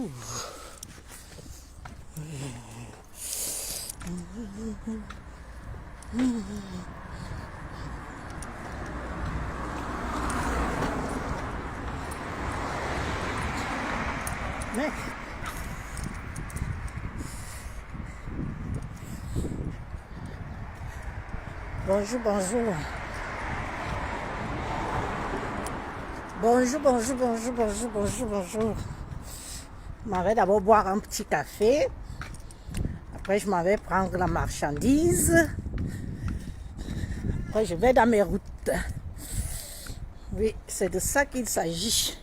Ouh. Mais bonjour, bonjour. Bonjour, bonjour, bonjour, bonjour, bonjour, bonjour. Je m'en vais d'abord boire un petit café. Après, je m'en vais prendre la marchandise. Après, je vais dans mes routes. Oui, c'est de ça qu'il s'agit.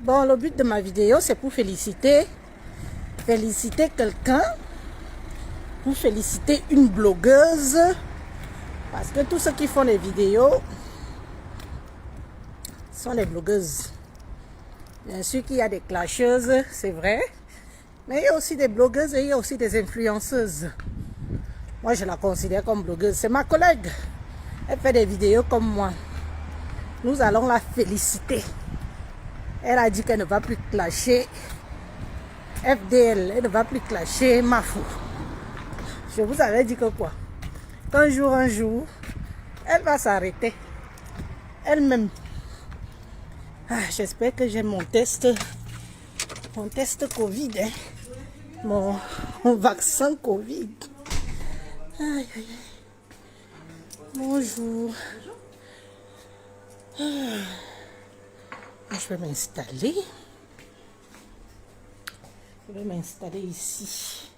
Bon, le but de ma vidéo, c'est pour féliciter quelqu'un, pour féliciter une blogueuse. Parce que tous ceux qui font des vidéos sont des blogueuses. Bien sûr qu'il y a des clasheuses, c'est vrai. Mais il y a aussi des blogueuses et il y a aussi des influenceuses. Moi, je la considère comme blogueuse. C'est ma collègue. Elle fait des vidéos comme moi. Nous allons la féliciter. Elle a dit qu'elle ne va plus clasher FDL. Elle ne va plus clasher Mafou. Je vous avais dit que quoi? Qu'un jour, elle va s'arrêter. Elle-même. J'espère que j'ai mon test Covid. Hein. Mon vaccin Covid. Aïe, aïe, aïe. Bonjour. Je vais m'installer. Je vais m'installer ici.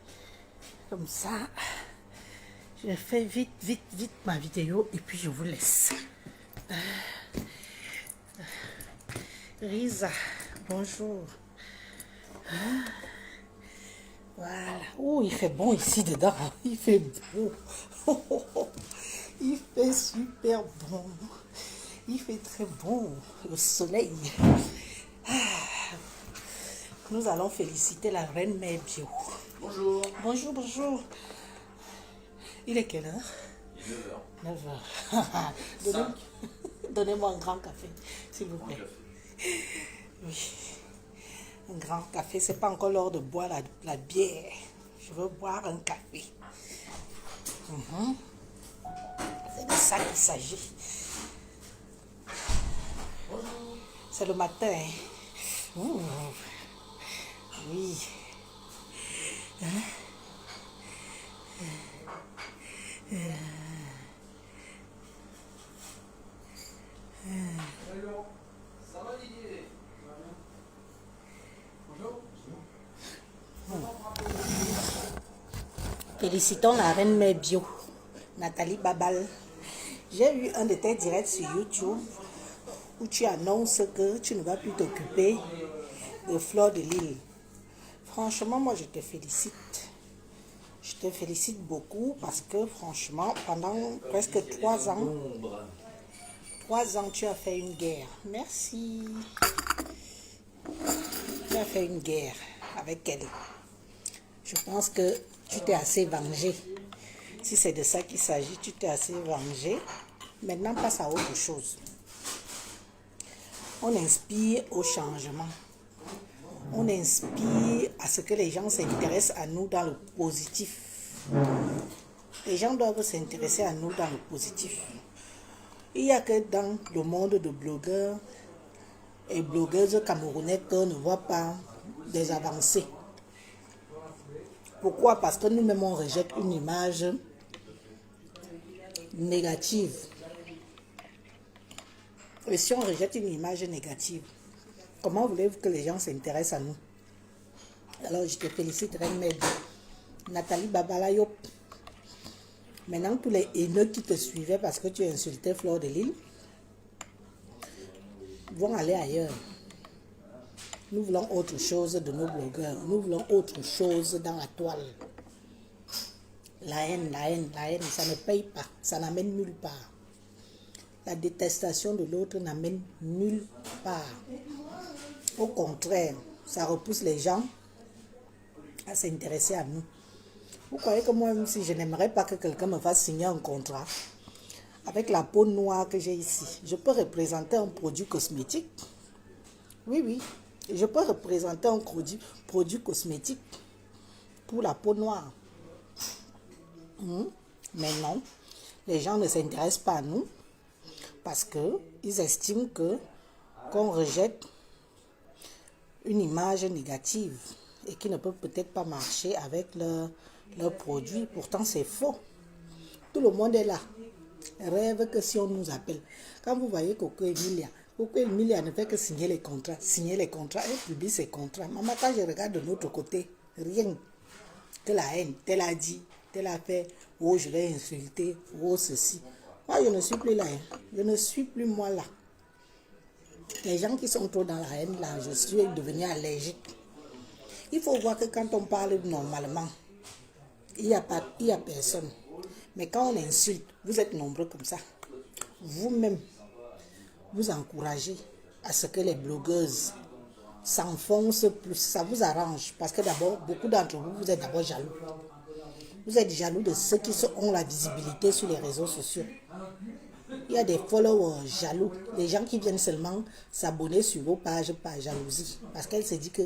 Comme ça. Je fais vite ma vidéo et puis je vous laisse. Risa, bonjour. Voilà. Oh, il fait bon ici dedans. Il fait beau. Il fait super bon. Il fait très bon. Le soleil. Nous allons féliciter la reine mère bio. Bonjour. Bonjour, bonjour. Il est quelle heure? 9h. 9h. Donnez-moi un grand café, s'il vous plaît. Oui. Un grand café, c'est pas encore l'heure de boire la bière. Je veux boire un café. C'est de ça qu'il s'agit. C'est le matin. Ouh. Oui. Ça va Didier? Bonjour. Félicitons la reine mère bio, Nathalie Babal. J'ai eu un de tes directs sur YouTube où tu annonces que tu ne vas plus t'occuper de Fleur de Lys. Franchement, moi je te félicite. Je te félicite beaucoup parce que franchement, pendant presque 3 ans, 3 ans, tu as fait une guerre. Merci. Tu as fait une guerre avec elle. Je pense que tu t'es assez vengé. Si c'est de ça qu'il s'agit, tu t'es assez vengé. Maintenant, passe à autre chose. On inspire au changement. On inspire à ce que les gens s'intéressent à nous dans le positif. Les gens doivent s'intéresser à nous dans le positif. Il n'y a que dans le monde de blogueurs et blogueuses camerounais qu'on ne voit pas des avancées. Pourquoi? Parce que nous-mêmes, on rejette une image négative. Et si on rejette une image négative, comment voulez-vous que les gens s'intéressent à nous? Alors, je te félicite, Reine Mère. Nathalie Babalayop. Maintenant, tous les haineux qui te suivaient parce que tu insultais Fleur de Lys vont aller ailleurs. Nous voulons autre chose de nos blogueurs. Nous voulons autre chose dans la toile. La haine, ça ne paye pas. Ça n'amène nulle part. La détestation de l'autre n'amène nulle part. Au contraire, ça repousse les gens à s'intéresser à nous. Vous croyez que moi, même si je n'aimerais pas que quelqu'un me fasse signer un contrat, avec la peau noire que j'ai ici, je peux représenter un produit cosmétique? Oui, oui. Je peux représenter un produit cosmétique pour la peau noire. Mais non, les gens ne s'intéressent pas à nous parce qu'ils estiment qu'on rejette une image négative et qu'ils ne peuvent peut-être pas marcher avec leurs produits. Pourtant, c'est faux. Tout le monde est là. Rêve que si on nous appelle. Quand vous voyez Coco Emilia ne fait que signer les contrats. Elle publie ses contrats. Maman, quand je regarde de l'autre côté, rien que la haine. Tel a dit, tel a fait, oh je l'ai insulté, oh ceci. Moi, je ne suis plus là. Je ne suis plus moi là. Les gens qui sont trop dans la haine là, je suis devenu allergique. Il faut voir que quand on parle normalement, il n'y a personne. Mais quand on insulte, vous êtes nombreux comme ça. Vous-même, vous encouragez à ce que les blogueuses s'enfoncent plus. Ça vous arrange. Parce que d'abord, beaucoup d'entre vous, vous êtes d'abord jaloux. Vous êtes jaloux de ceux qui ont la visibilité sur les réseaux sociaux. Il y a des followers jaloux. Des gens qui viennent seulement s'abonner sur vos pages par jalousie. Parce qu'elle se dit que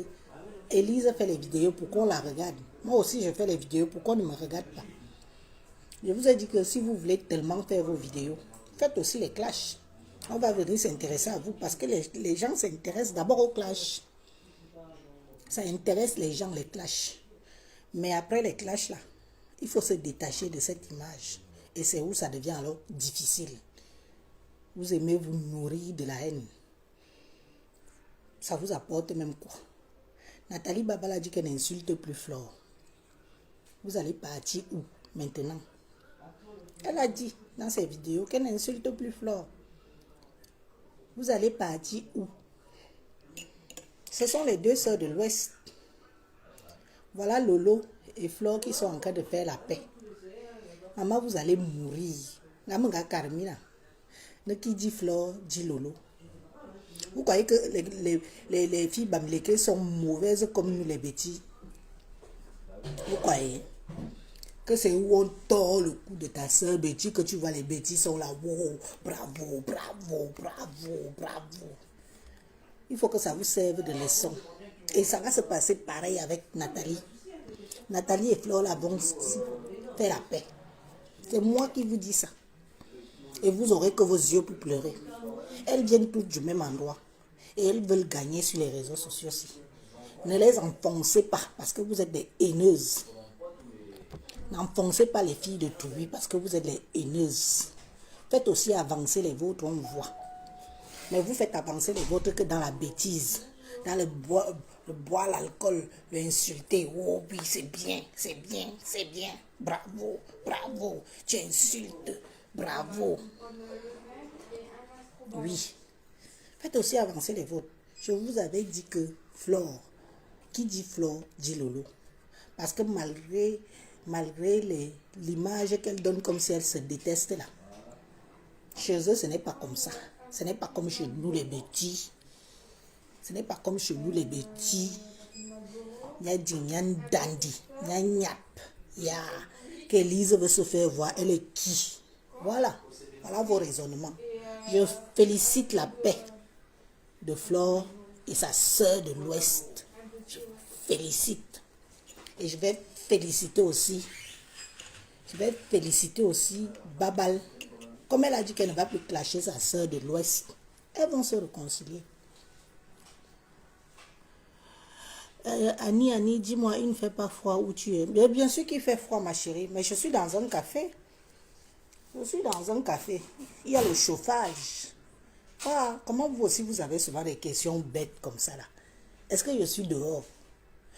Élise fait les vidéos pour qu'on la regarde. Moi aussi, je fais les vidéos pour qu'on ne me regarde pas. Je vous ai dit que si vous voulez tellement faire vos vidéos, faites aussi les clashs. On va venir s'intéresser à vous parce que les gens s'intéressent d'abord aux clashs. Ça intéresse les gens, les clashs. Mais après les clashs là, il faut se détacher de cette image. Et c'est où ça devient alors difficile. Vous aimez vous nourrir de la haine. Ça vous apporte même quoi? Nathalie Babala dit qu'elle n'insulte plus Flore. Vous allez partir où maintenant? Elle a dit dans ses vidéos qu'elle n'insulte plus Flore. Vous allez partir où? Ce sont les deux sœurs de l'Ouest. Voilà Lolo et Flore qui sont en train de faire la paix. Maman, vous allez mourir. Namanga Carmina. Ne qui dit Flore, dit Lolo. Vous croyez que les filles bamlékées sont mauvaises comme nous les bêtis? Vous croyez que c'est où on tord le cou de ta soeur Betty que tu vois les bêtis sont là? Wow, bravo, bravo, bravo, bravo. Il faut que ça vous serve de leçon. Et ça va se passer pareil avec Nathalie. Nathalie et Flore là vont faire la paix. C'est moi qui vous dis ça. Et vous aurez que vos yeux pour pleurer. Elles viennent toutes du même endroit. Et elles veulent gagner sur les réseaux sociaux aussi. Ne les enfoncez pas parce que vous êtes des haineuses. N'enfoncez pas les filles de Trouy parce que vous êtes des haineuses. Faites aussi avancer les vôtres, on voit. Mais vous faites avancer les vôtres que dans la bêtise. Dans le boire l'alcool, l'insulter. Oh oui, c'est bien, c'est bien, c'est bien. Bravo, bravo. Tu insultes. Bravo. Oui. Faites aussi avancer les vôtres. Je vous avais dit que Flore, qui dit Flore, dit Lolo. Parce que malgré l'image qu'elle donne comme si elle se déteste là, chez eux, ce n'est pas comme ça. Ce n'est pas comme chez nous les bêtis. Ce n'est pas comme chez nous les bêtis. Il y a du nyan dandy, il y a nyap, il y a qu'Élise veut se faire voir, elle est qui? Voilà vos raisonnements. Je félicite la paix de Flore et sa sœur de l'Ouest. Je félicite. Et je vais féliciter aussi Babal. Comme elle a dit qu'elle ne va plus clasher sa sœur de l'Ouest, elles vont se réconcilier. Annie, dis-moi, il ne fait pas froid où tu es? Bien sûr qu'il fait froid, ma chérie, mais je suis dans un café. Il y a le chauffage. Ah, comment vous aussi, vous avez souvent des questions bêtes comme ça là? Est-ce que je suis dehors?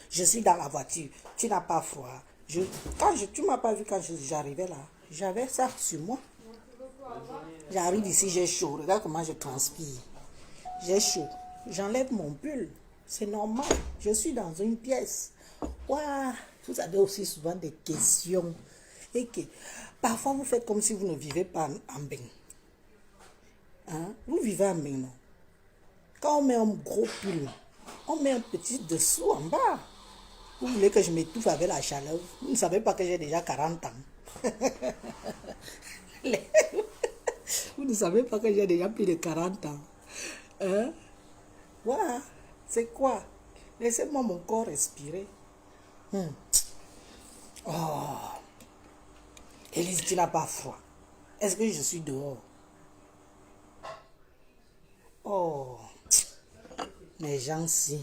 Je suis dans la voiture. Tu n'as pas froid? Tu ne m'as pas vu quand j'arrivais là. J'avais ça sur moi. J'arrive ici, j'ai chaud. Regarde comment je transpire. J'ai chaud. J'enlève mon pull. C'est normal. Je suis dans une pièce. Ouah, vous avez aussi souvent des questions. Et que parfois vous faites comme si vous ne vivez pas en bain. Hein? Vous vivez en bain, non? Quand on met un gros pull, on met un petit dessous en bas. Vous voulez que je m'étouffe avec la chaleur? Vous ne savez pas que j'ai déjà 40 ans. Vous ne savez pas que j'ai déjà plus de 40 ans. Hein? Voilà. C'est quoi? Laissez-moi mon corps respirer. Oh. Élise, tu n'as pas froid. Est-ce que je suis dehors? Oh. Les gens si.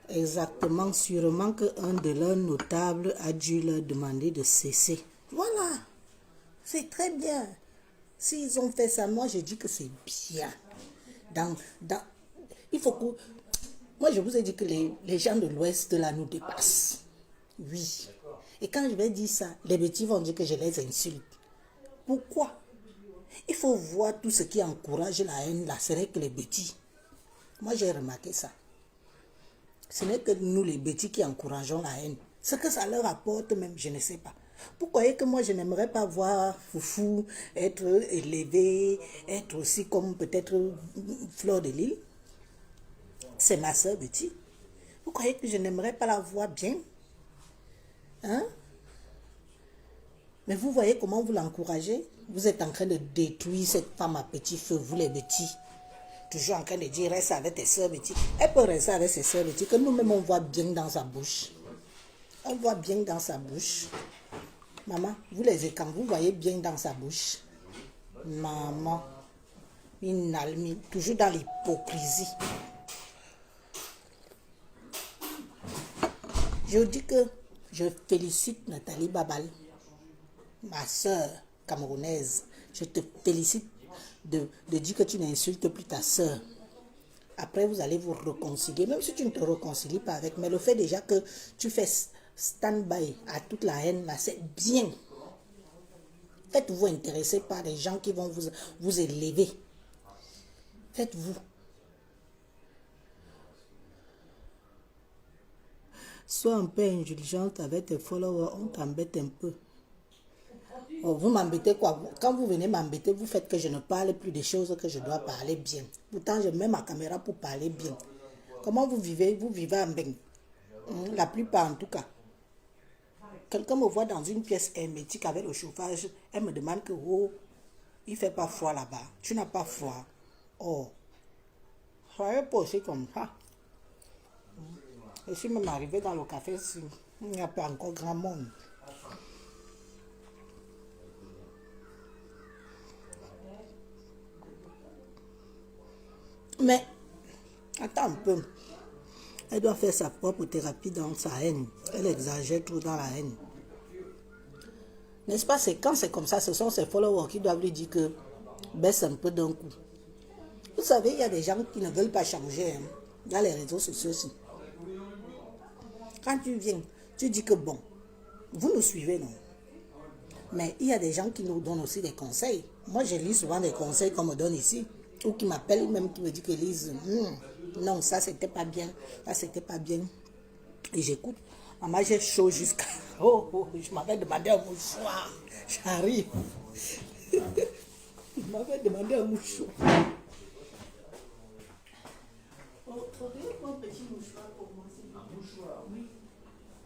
Exactement, sûrement qu'un de leurs notables a dû leur demander de cesser. Voilà. C'est très bien. S'ils ont fait ça, moi je dis que c'est bien. Il faut que... Moi je vous ai dit que les gens de l'Ouest là nous dépassent. Oui. Et quand je vais dire ça, les petits vont dire que je les insulte. Pourquoi? Il faut voir tout ce qui encourage la haine là, ce n'est que les petits. Moi j'ai remarqué ça. Ce n'est que nous les petits qui encourageons la haine. Ce que ça leur apporte même, je ne sais pas. Vous croyez que moi je n'aimerais pas voir Foufou être élevé, être aussi comme peut-être Fleur de Lille? C'est ma soeur Betty. Vous croyez que je n'aimerais pas la voir bien? Hein? Mais vous voyez comment vous l'encouragez? Vous êtes en train de détruire cette femme à petit feu, vous les Betty. Toujours en train de dire, reste avec tes soeurs Betty. Elle peut rester avec ses soeurs Betty, que nous-mêmes on voit bien dans sa bouche. On voit bien dans sa bouche. Maman, vous les écrans, vous voyez bien dans sa bouche. Maman, toujours dans l'hypocrisie. Je dis que je félicite Nathalie Babal, ma soeur camerounaise. Je te félicite de dire que tu n'insultes plus ta soeur. Après, vous allez vous réconcilier, même si tu ne te réconcilies pas avec. Mais le fait déjà que tu fais stand-by à toute la haine, là, c'est bien. Faites-vous intéresser par les gens qui vont vous élever. Faites-vous. Sois un peu indulgente avec tes followers, on t'embête un peu. Oh, vous m'embêtez quoi? Quand vous venez m'embêter, vous faites que je ne parle plus des choses que je dois parler bien. Pourtant, je mets ma caméra pour parler bien. Comment vous vivez? Vous vivez en bain. La plupart en tout cas. Quelqu'un me voit dans une pièce hermétique avec le chauffage, elle me demande que, oh, il ne fait pas froid là-bas. Tu n'as pas froid. Oh, soyez pas aussi comme ça. Je suis même arrivé dans le café, il n'y a pas encore grand monde. Mais, attends un peu. Elle doit faire sa propre thérapie dans sa haine. Elle exagère trop dans la haine. N'est-ce pas? C'est quand c'est comme ça, ce sont ses followers qui doivent lui dire que baisse un peu d'un coup. Vous savez, il y a des gens qui ne veulent pas changer hein, dans les réseaux sociaux aussi. Quand tu viens, tu dis que bon, vous nous suivez, non? Mais il y a des gens qui nous donnent aussi des conseils. Moi, je lis souvent des conseils qu'on me donne ici. Ou qui m'appellent même, qui me disent que Lise, non, ça c'était pas bien, ça c'était pas bien. Et j'écoute. Maman, j'ai chaud jusqu'à... Oh, je m'avais demandé un mouchoir. J'arrive. Je m'avais demandé un mouchoir. Oh, trouvez un petit mouchoir pour moi. Un mouchoir? Oui.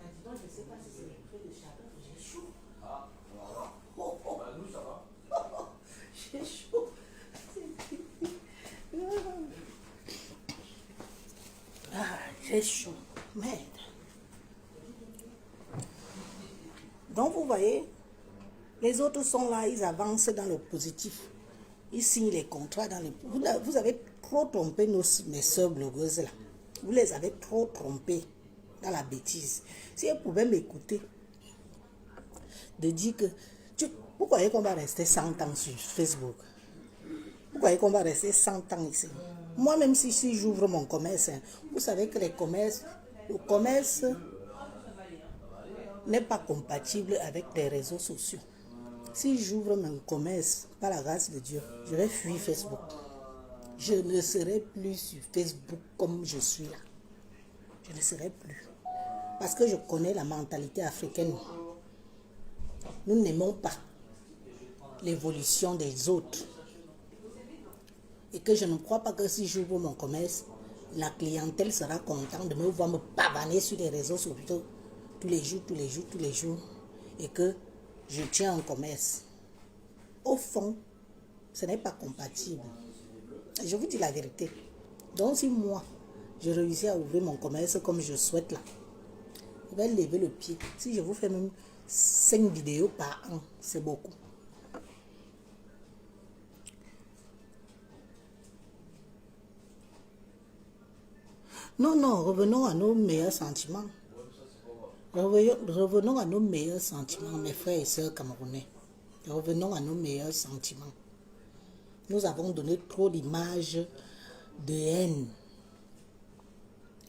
Maintenant, je ne sais pas si c'est le prix de chaleur. J'ai chaud. Ah, voilà. Bah, nous, ça va. J'ai chaud. Ah, j'ai chaud. Merde. Donc, vous voyez, les autres sont là, ils avancent dans le positif. Ils signent les contrats dans le... Vous avez trop trompé mes soeurs blogueuses là. Vous les avez trop trompées dans la bêtise. Si elles pouvaient m'écouter, de dire que... Vous croyez qu'on va rester 100 ans sur Facebook? Vous croyez qu'on va rester 100 ans ici? Moi, même si j'ouvre mon commerce, hein, vous savez que le commerce n'est pas compatible avec les réseaux sociaux. Si j'ouvre mon commerce, par la grâce de Dieu, je vais fuir Facebook. Je ne serai plus sur Facebook comme je suis là. Je ne serai plus. Parce que je connais la mentalité africaine. Nous n'aimons pas l'évolution des autres. Et que je ne crois pas que si j'ouvre mon commerce, la clientèle sera contente de me voir me pavaner sur les réseaux sociaux tous les jours. Et que je tiens un commerce. Au fond, ce n'est pas compatible. Je vous dis la vérité. Donc si moi, je réussis à ouvrir mon commerce comme je souhaite là, je vais lever le pied. Si je vous fais même 5 vidéos par an, c'est beaucoup. Non, non, revenons à nos meilleurs sentiments. Revenons à nos meilleurs sentiments, mes frères et sœurs camerounais. Revenons à nos meilleurs sentiments. Nous avons donné trop d'image de haine.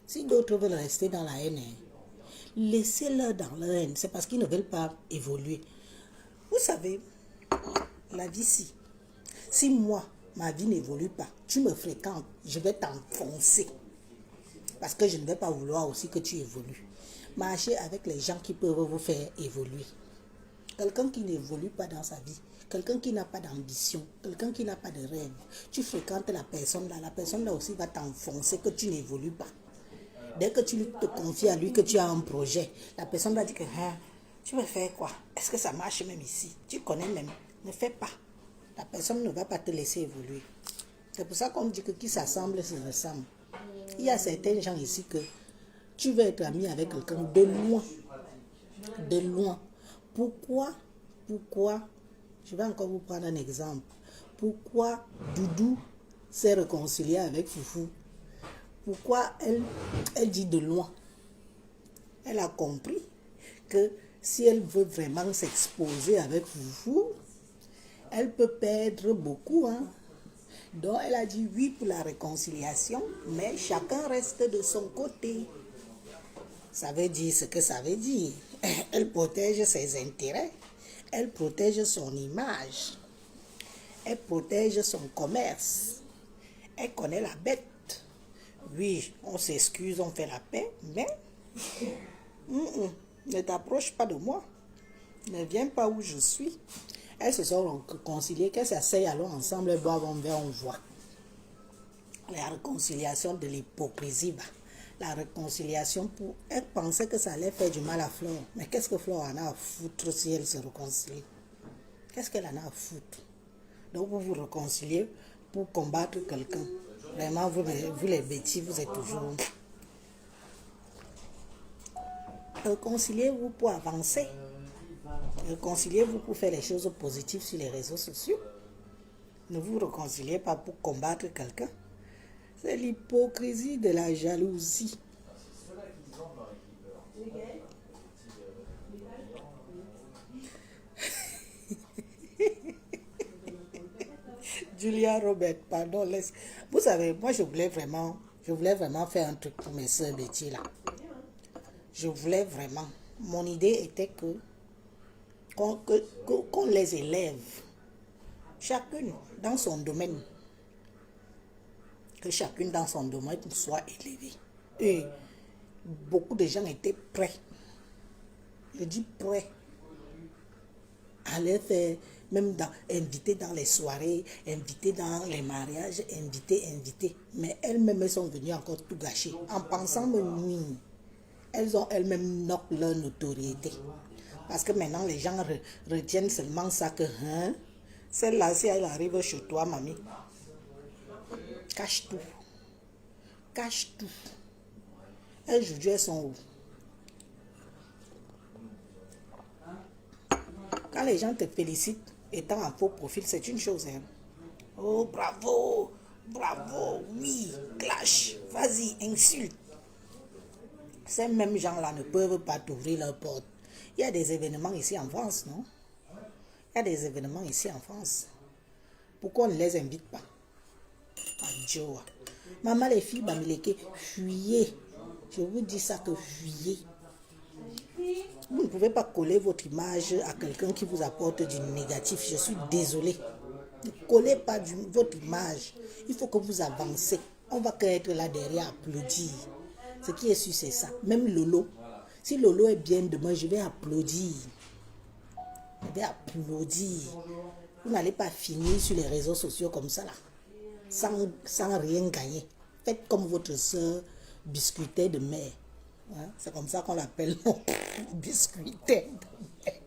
Si d'autres veulent rester dans la haine, laissez-leur dans leur haine. C'est parce qu'ils ne veulent pas évoluer. Vous savez, la vie, si moi, ma vie n'évolue pas, tu me fréquentes, je vais t'enfoncer. Parce que je ne vais pas vouloir aussi que tu évolues. Marchez avec les gens qui peuvent vous faire évoluer. Quelqu'un qui n'évolue pas dans sa vie, quelqu'un qui n'a pas d'ambition, quelqu'un qui n'a pas de rêve, tu fréquentes la personne là aussi va t'enfoncer que tu n'évolues pas. Dès que tu te confies à lui que tu as un projet, la personne va dire que tu veux faire quoi? Est-ce que ça marche même ici? Tu connais même. Ne fais pas. La personne ne va pas te laisser évoluer. C'est pour ça qu'on dit que qui s'assemble se ressemble. Il y a certains gens ici que tu veux être ami avec quelqu'un de loin. De loin. Pourquoi, je vais encore vous prendre un exemple. Pourquoi Doudou s'est réconcilié avec Foufou? Pourquoi elle dit de loin? Elle a compris que si elle veut vraiment s'exposer avec Foufou, elle peut perdre beaucoup. Donc elle a dit oui pour la réconciliation, mais chacun reste de son côté. Ça veut dire ce que ça veut dire. Elle protège ses intérêts. Elle protège son image. Elle protège son commerce. Elle connaît la bête. Oui, on s'excuse, on fait la paix, mais ne t'approche pas de moi. Ne viens pas où je suis. Elles se sont réconciliées, qu'elles s'asseyent alors ensemble, elles boivent un verre, on voit. La réconciliation de l'hypocrisie, la réconciliation pour... Elle pensait que ça allait faire du mal à Flore. Mais qu'est-ce que Flore en a à foutre si elle se réconcilie? Qu'est-ce qu'elle en a à foutre? Donc vous vous réconciliez pour combattre quelqu'un. Vraiment, vous les bêtis, vous êtes toujours... Réconciliez-vous pour avancer. Réconciliez-vous pour faire les choses positives sur les réseaux sociaux. Ne vous réconciliez pas pour combattre quelqu'un. C'est l'hypocrisie de la jalousie. Julia Robert, pardon, laisse. Vous savez, moi je voulais vraiment faire un truc pour mes soeurs Betty là. Je voulais vraiment. Mon idée était qu'on les élève, chacune dans son domaine. Que chacune dans son domaine soit élevée. Et beaucoup de gens étaient prêts. Je dis prêts à les faire, même inviter dans les soirées, inviter dans les mariages, inviter. Mais elles-mêmes sont venues encore tout gâcher. En pensant que oui, elles ont elles-mêmes leur notoriété. Parce que maintenant, les gens retiennent seulement ça que, celle-là, si elle arrive chez toi, mamie, cache tout. Cache tout. Aujourd'hui, elles sont où? Quand les gens te félicitent, étant en faux profil, c'est une chose. Oh, bravo, bravo, oui, clash, vas-y, insulte. Ces mêmes gens-là ne peuvent pas t'ouvrir leur porte. Il y a des événements ici en France, non? Il y a des événements ici en France. Pourquoi on ne les invite pas? Adjo. Maman, les filles, Bamileke, fuyez. Je vous dis ça que fuyez. Vous ne pouvez pas coller votre image à quelqu'un qui vous apporte du négatif. Je suis désolée. Ne collez pas votre image. Il faut que vous avancez. On va être là derrière applaudir. Ce qui est sûr, c'est ça. Même Lolo. Si Lolo est bien demain, je vais applaudir. Je vais applaudir. Vous n'allez pas finir sur les réseaux sociaux comme ça, là. Sans rien gagner. Faites comme votre soeur biscuitait de mer. C'est comme ça qu'on l'appelle, biscuitait de mer.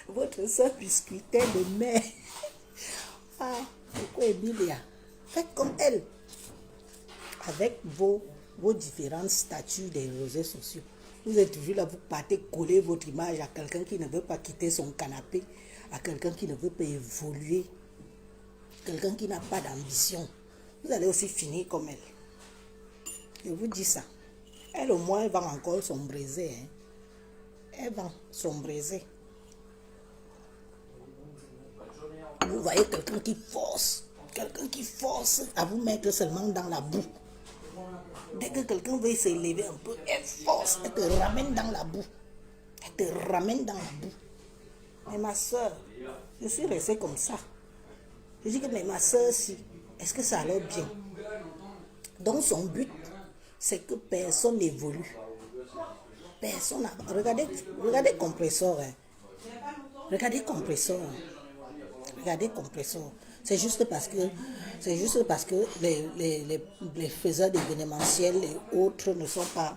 Votre soeur biscuitait de mer. Emilia, faites comme elle. Avec vos différents statuts des réseaux sociaux. Vous êtes toujours là, vous partez coller votre image à quelqu'un qui ne veut pas quitter son canapé, à quelqu'un qui ne veut pas évoluer, quelqu'un qui n'a pas d'ambition. Vous allez aussi finir comme elle. Je vous dis ça. Elle au moins, elle va encore sombriser. Hein. Elle va sombriser. Vous voyez quelqu'un qui force à vous mettre seulement dans la boue. Dès que quelqu'un veut s'élever un peu, elle force, elle te ramène dans la boue. Elle te ramène dans la boue. Mais ma soeur, je suis restée comme ça. Je dis que mais ma soeur, si, est-ce que ça allait bien? Donc son but, c'est que personne n'évolue. Personne. Regardez compresseur. Hein. Regardez compresseur. Regardez compresseur. C'est juste parce que les faiseurs d'événementiels et autres ne sont pas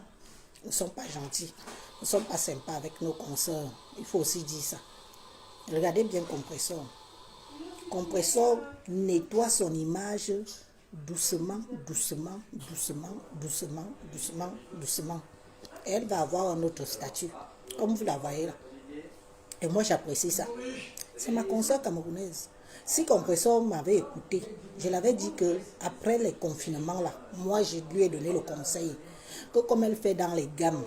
gentils, ne sont pas sympas avec nos consoeurs. Il faut aussi dire ça. Regardez bien compresseur. Compresseur nettoie son image doucement. Et elle va avoir un autre statut, comme vous la voyez là. Et moi j'apprécie ça. C'est ma consoeur camerounaise. Si Compresseur m'avait écouté, je l'avais dit que après les confinements là, moi je lui ai donné le conseil que comme elle fait dans les gammes,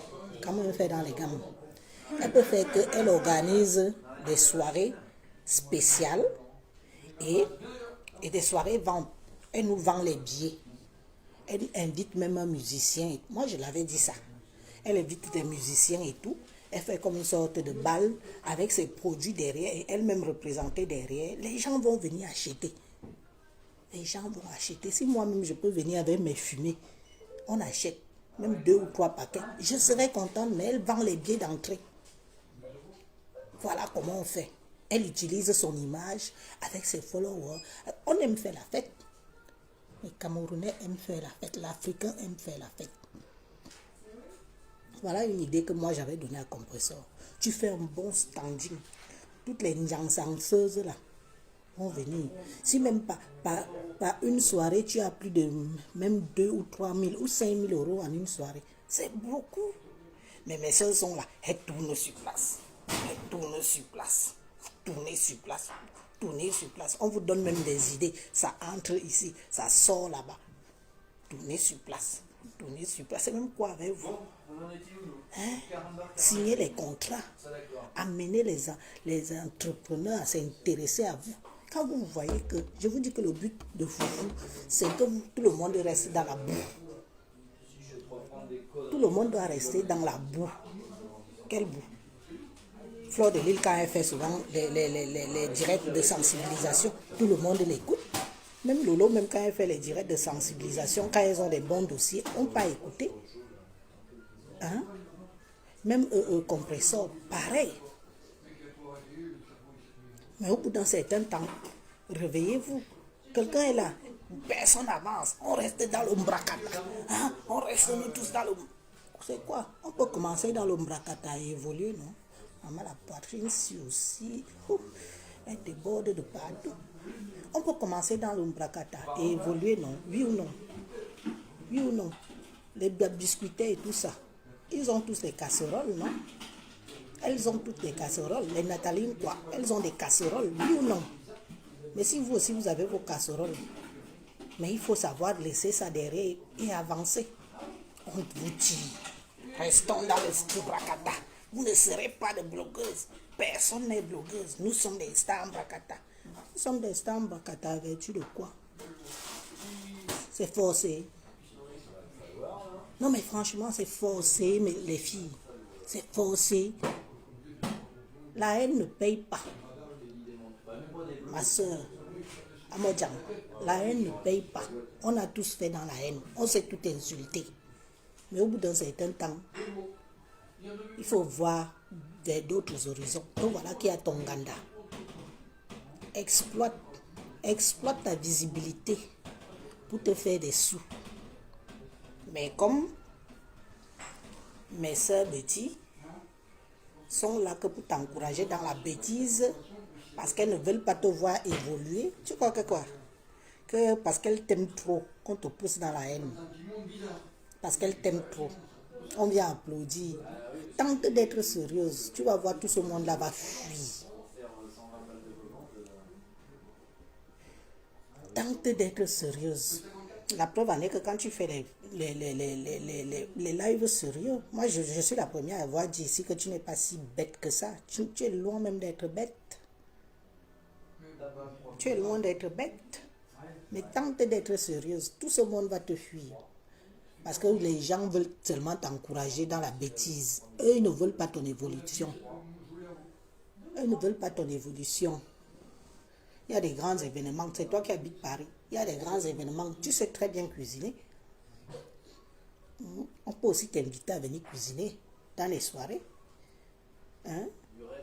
elle peut faire qu'elle organise des soirées spéciales et des soirées ventes. Elle nous vend les billets. Elle invite même un musicien. Moi je l'avais dit ça. Elle invite des musiciens et tout. Elle fait comme une sorte de bal avec ses produits derrière et elle-même représentée derrière. Les gens vont venir acheter. Les gens vont acheter. Si moi-même je peux venir avec mes fumées, on achète même 2 ou 3 paquets. Je serais contente, mais elle vend les billets d'entrée. Voilà comment on fait. Elle utilise son image avec ses followers. On aime faire la fête. Les Camerounais aiment faire la fête. L'Africain aime faire la fête. Voilà une idée que moi j'avais donnée à Compresseur. Tu fais un bon standing. Toutes les njansenseuses là vont venir. Si même pas une soirée, tu as plus de même 2 ou 3 000 ou 5 000 euros en une soirée. C'est beaucoup. Mais mes soeurs sont là. Elles tournent sur place. Tournez sur place. On vous donne même des idées. Ça entre ici, ça sort là-bas. Tournez sur place. C'est même quoi avec vous? Hein? Signer les contrats, amener les entrepreneurs à s'intéresser à vous. Quand vous voyez que, je vous dis que le but de vous, c'est que tout le monde reste dans la boue. Tout le monde doit rester dans la boue. Quelle boue? Fleur de Lille, quand elle fait souvent les directs de sensibilisation, tout le monde l'écoute. Même Lolo, même quand elle fait les directs de sensibilisation, quand elles ont des bons dossiers, on ne peut pas écouter. Hein? Même Compresseur, pareil. Mais au bout d'un certain temps, réveillez-vous. Quelqu'un est là, personne n'avance, on reste dans l'ombracata. Hein? On reste nous tous dans l'ombracata. C'est quoi? On peut commencer dans l'ombracata et évoluer, non? Maman, la poitrine, si aussi, elle déborde de partout. On peut commencer dans l'ombracata et évoluer, non? Oui ou non? Oui ou non? Les biscuitaires et tout ça, ils ont tous des casseroles, non? Elles ont toutes des casseroles. Les Natalines, quoi? Elles ont des casseroles, oui ou non? Mais si vous aussi, vous avez vos casseroles, mais il faut savoir laisser ça derrière et avancer. On vous dit, restons dans le bracata. Vous ne serez pas de blogueuses. Personne n'est blogueuse. Nous sommes des stars en bracata. Nous sommes des stars en bracata, vertu de quoi? C'est forcé. Non, mais franchement, c'est forcé, mais les filles. C'est forcé. La haine ne paye pas. Ma soeur, Amodjan, la haine ne paye pas. On a tous fait dans la haine. On s'est tout insulté. Mais au bout d'un certain temps, il faut voir d'autres horizons. Donc voilà qui a ton Ganda. Exploite ta visibilité pour te faire des sous. Mais comme mes soeurs Betty sont là que pour t'encourager dans la bêtise, parce qu'elles ne veulent pas te voir évoluer, tu crois que quoi? que parce qu'elle t'aime trop, qu'on te pousse dans la haine. Parce qu'elle t'aime trop. On vient applaudir. Tente d'être sérieuse. Tu vas voir tout ce monde-là va fuir. Tente d'être sérieuse. La preuve en est que quand tu fais les lives sérieux, moi je suis la première à avoir dit ici que tu n'es pas si bête que ça. Tu es loin même d'être bête. Tu es loin d'être bête. Mais tente d'être sérieuse. Tout ce monde va te fuir. Parce que les gens veulent seulement t'encourager dans la bêtise. Eux, ils ne veulent pas ton évolution. Eux ne veulent pas ton évolution. Il y a des grands événements. C'est toi qui habites Paris. Il y a des grands événements. Tu sais très bien cuisiner. On peut aussi t'inviter à venir cuisiner dans les soirées. Hein?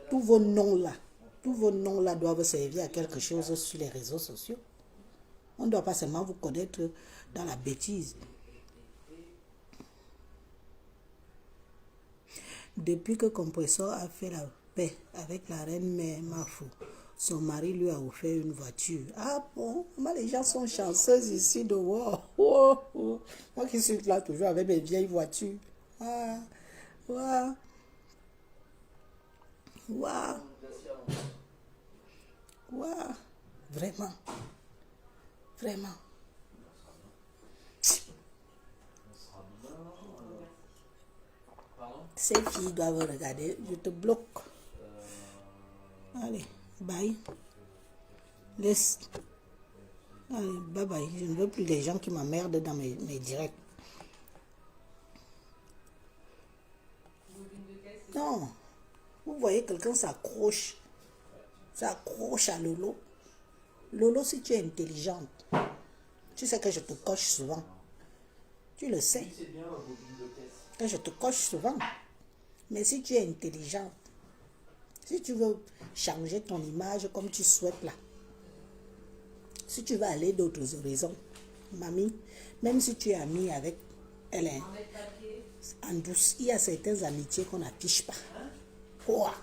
Tous vos noms-là doivent servir à quelque chose sur les réseaux sociaux. On ne doit pas seulement vous connaître dans la bêtise. Depuis que Compressor a fait la paix avec la reine mère Mafou, son mari lui a offert une voiture. Ah bon, les gens sont chanceux ici de voir. Oh, oh. Moi qui suis là toujours avec mes vieilles voitures. Ah, waouh. Waouh. Waouh. Vraiment. Vraiment. Ces filles doivent regarder. Je te bloque. Allez, bye. Laisse. Allez, bye bye. Je ne veux plus les gens qui m'emmerdent dans mes directs. Non. Vous voyez, quelqu'un s'accroche. S'accroche à Lolo. Lolo, si tu es intelligente, tu sais que je te coche souvent. Tu le sais. Que je te coche souvent. Mais si tu es intelligente, si tu veux changer ton image comme tu souhaites là, si tu veux aller d'autres horizons, mamie, même si tu es amie avec elle, en douce, il y a certaines amitiés qu'on n'affiche pas. Quoi?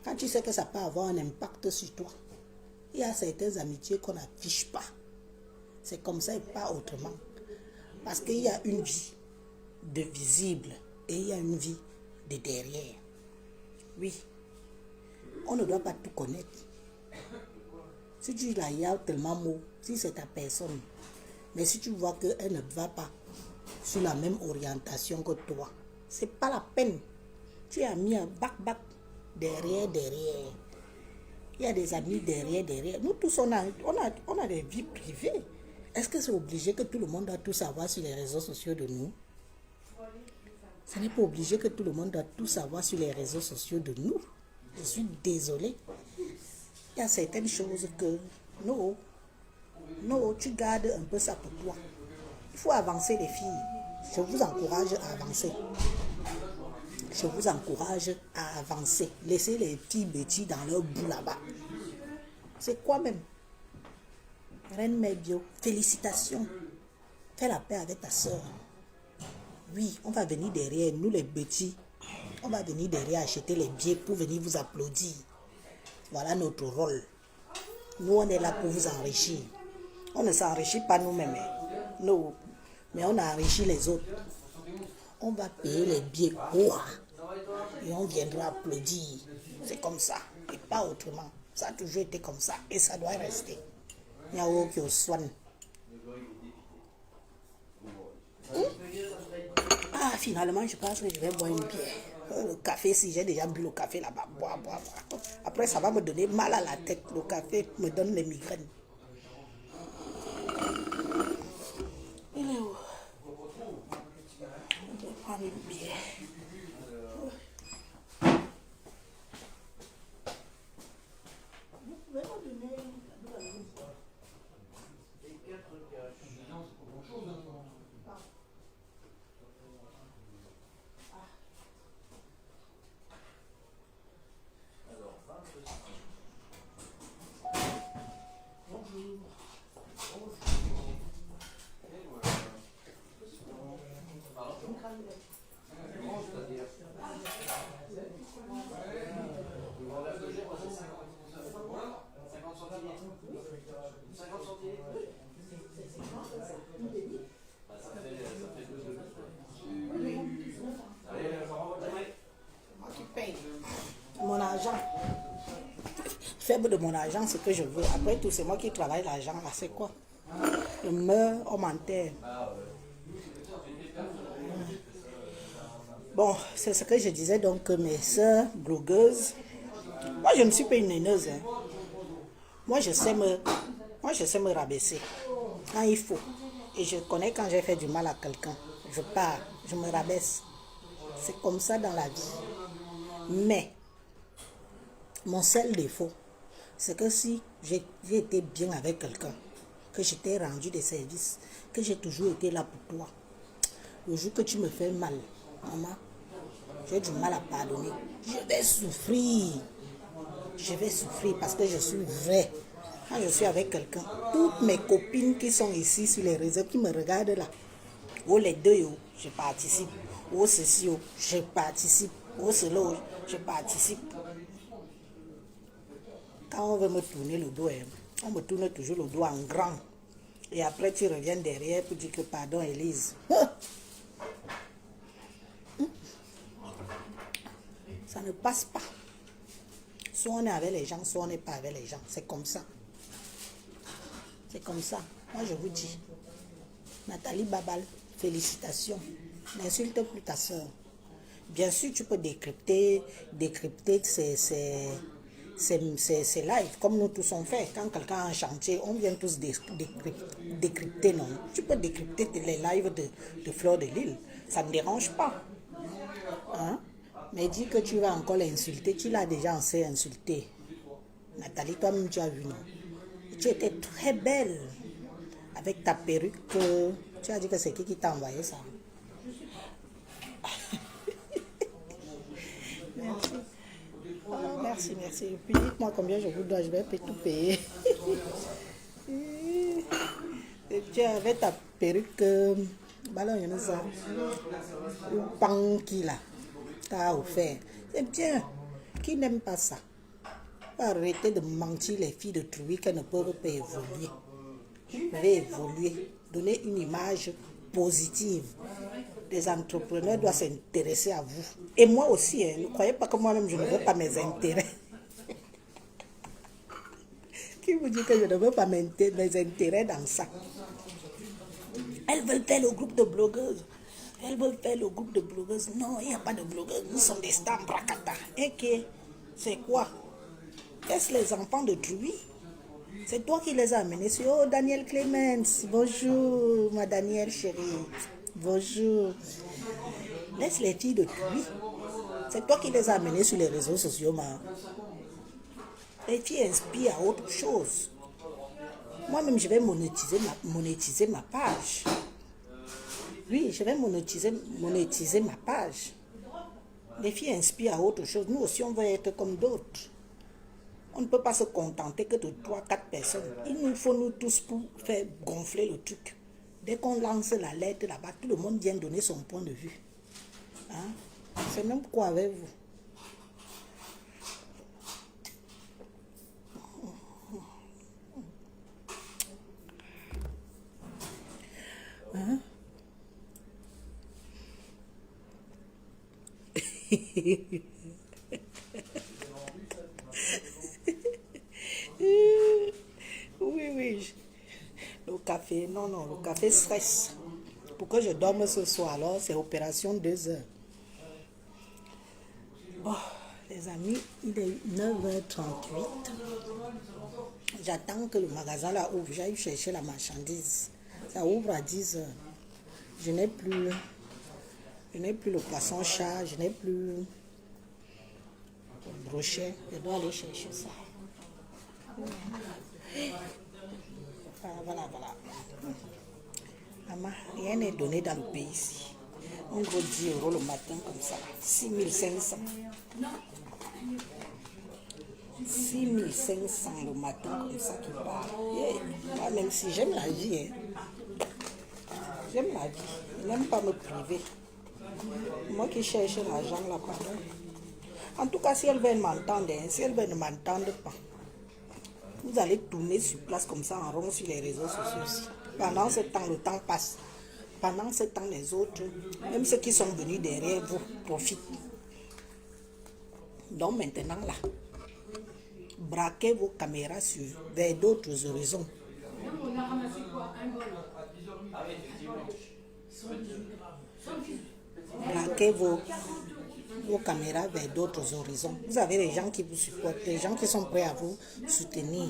Quand tu sais que ça peut avoir un impact sur toi, il y a certaines amitiés qu'on n'affiche pas. C'est comme ça et pas autrement. Parce qu'il y a une vie de visible et il y a une vie de derrière. Oui. On ne doit pas tout connaître. Si tu la y as tellement mot, si c'est ta personne, mais si tu vois qu'elle ne va pas sur la même orientation que toi, c'est pas la peine. Tu as mis un bac derrière. Il y a des amis derrière. Nous tous, on a des vies privées. Est-ce que c'est obligé que tout le monde doit tout savoir sur les réseaux sociaux de nous? Ce n'est pas obligé que tout le monde doit tout savoir sur les réseaux sociaux de nous. Je suis désolée. Il y a certaines choses que... Non, tu gardes un peu ça pour toi. Il faut avancer les filles. Je vous encourage à avancer. Je vous encourage à avancer. Laissez les filles bêtises dans leur bout là-bas. C'est quoi même? Reine Mère Bio, félicitations. Fais la paix avec ta soeur. Oui, on va venir derrière, nous les bêtis. On va venir derrière acheter les billets pour venir vous applaudir. Voilà notre rôle. Nous, on est là pour vous enrichir. On ne s'enrichit pas nous-mêmes. Non, mais on enrichit les autres. On va payer les billets. Et on viendra applaudir. C'est comme ça. Et pas autrement. Ça a toujours été comme ça. Et ça doit rester. Il y a aucun soin. Ah, finalement, je pense que je vais boire une bière. Le café, si j'ai déjà bu le café là-bas, boire. Après, ça va me donner mal à la tête. Le café me donne les migraines. Il est où? Je vais prendre une bière. faible de mon argent, ce que je veux. Après tout, c'est moi qui travaille l'argent, là, c'est quoi? Je meurs, on m'enterre. Bon, c'est ce que je disais donc que mes soeurs blogueuses, moi je ne suis pas une haineuse. Hein. Moi je sais me rabaisser quand il faut. Et je connais quand j'ai fait du mal à quelqu'un. Je pars, je me rabaisse. C'est comme ça dans la vie. Mais, mon seul défaut, c'est que si j'ai été bien avec quelqu'un, que je t'ai rendu des services, que j'ai toujours été là pour toi, le jour que tu me fais mal, maman, j'ai du mal à pardonner. Je vais souffrir. Je vais souffrir parce que je suis vrai. Quand je suis avec quelqu'un, toutes mes copines qui sont ici sur les réseaux, qui me regardent là, oh les deux, oh, je participe. Oh ceci, oh, je participe. Oh cela, oh, je participe. Quand on veut me tourner le dos, on me tourne toujours le dos en grand. Et après, tu reviens derrière pour dire que pardon, Élise. Ça ne passe pas. Soit on est avec les gens, soit on n'est pas avec les gens. C'est comme ça. C'est comme ça. Moi, je vous dis, Nathalie Babal, félicitations. N'insulte plus ta soeur. Bien sûr, tu peux décrypter ces lives, comme nous tous on fait. Quand quelqu'un a un chantier, on vient tous décrypter, non? Tu peux décrypter les lives de Fleur de Lille. Ça ne me dérange pas. Hein? Mais dis que tu vas encore l'insulter. Tu l'as déjà assez insulté. Nathalie, toi-même, tu as vu, non? Tu étais très belle. Avec ta perruque. Tu as dit que c'est qui t'a envoyé ça? Merci. Oh, merci, merci. Et puis dites-moi combien je vous dois. Je vais tout payer. Et tu avais ta perruque. Ballon, il y en a ça. Ou panki là. T'as offert. C'est bien. Qui n'aime pas ça? Arrêtez de mentir les filles de Trouy qu'elles ne peuvent pas évoluer. Vous pouvez évoluer. Donner une image positive. Les entrepreneurs doivent s'intéresser à vous. Et moi aussi, hein, ne croyez pas que moi-même je ne veux pas mes intérêts. Qui vous dit que je ne veux pas mes intérêts dans ça? Elles veulent faire le groupe de blogueuses. Elles veulent faire le groupe de blogueuses. Non, il n'y a pas de blogueuses. Nous sommes des stars bracata. Et que, c'est quoi? Est-ce les enfants de Trouy? C'est toi qui les as amenés sur... Oh, Daniel Clemens. Bonjour, ma Danielle chérie. Bonjour. Laisse les filles de Trouy. C'est toi qui les as amenés sur les réseaux sociaux, ma. Les filles inspirent à autre chose. Moi-même, je vais monétiser ma page. Oui, je vais monétiser ma page. Les filles inspirent à autre chose. Nous aussi, on veut être comme d'autres. On ne peut pas se contenter que de 3-4 personnes. Il nous faut nous tous pour faire gonfler le truc. Dès qu'on lance la lettre là-bas, tout le monde vient donner son point de vue. Hein? C'est même quoi avec vous? Hein? Oui. Le café, non, le café stress. Pour que je dorme ce soir, alors c'est opération 2 heures. Bon, les amis, il est 9h38. J'attends que le magasin là ouvre. J'aille chercher la marchandise. Ça ouvre à 10h. Je n'ai plus le poisson chat, je n'ai plus le brochet. Je dois aller chercher ça. Voilà. Maman, rien n'est donné dans le pays ici. On gros 10 € le matin comme ça. 6500. 6500 le matin comme ça qui part. Moi, même si j'aime la vie, hein. J'aime la vie. Je n'aime pas me priver. Moi qui cherche l'argent là-bas. En tout cas, si elles veulent m'entendre, hein, si elles veulent ne m'entendre pas, vous allez tourner sur place comme ça en rond sur les réseaux sociaux aussi. Pendant ce temps, le temps passe. Pendant ce temps, les autres, même ceux qui sont venus derrière vous, profitent. Donc maintenant là, braquez vos caméras vers d'autres horizons. Braquez vos caméras vers d'autres horizons. Vous avez des gens qui vous supportent, des gens qui sont prêts à vous soutenir.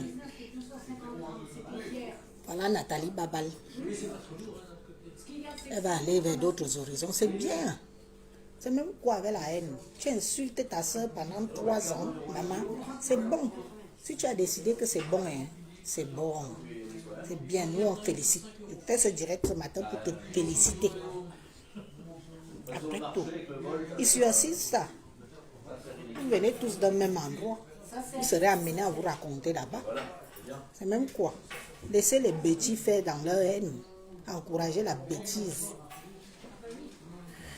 Voilà Nathalie Babal. Elle va aller vers d'autres horizons. C'est bien. C'est même quoi avec la haine? Tu insultes ta soeur pendant 3 ans, maman. C'est bon. Si tu as décidé que c'est bon, hein, c'est bon. C'est bien. Nous, on félicite. Je fais ce direct ce matin pour te féliciter. Après tout, ici aussi, ça. Vous venez tous d'un même endroit. Vous serez amenés à vous raconter là-bas. C'est même quoi? Laissez les bêtis faire dans leur haine. Encourager la bêtise.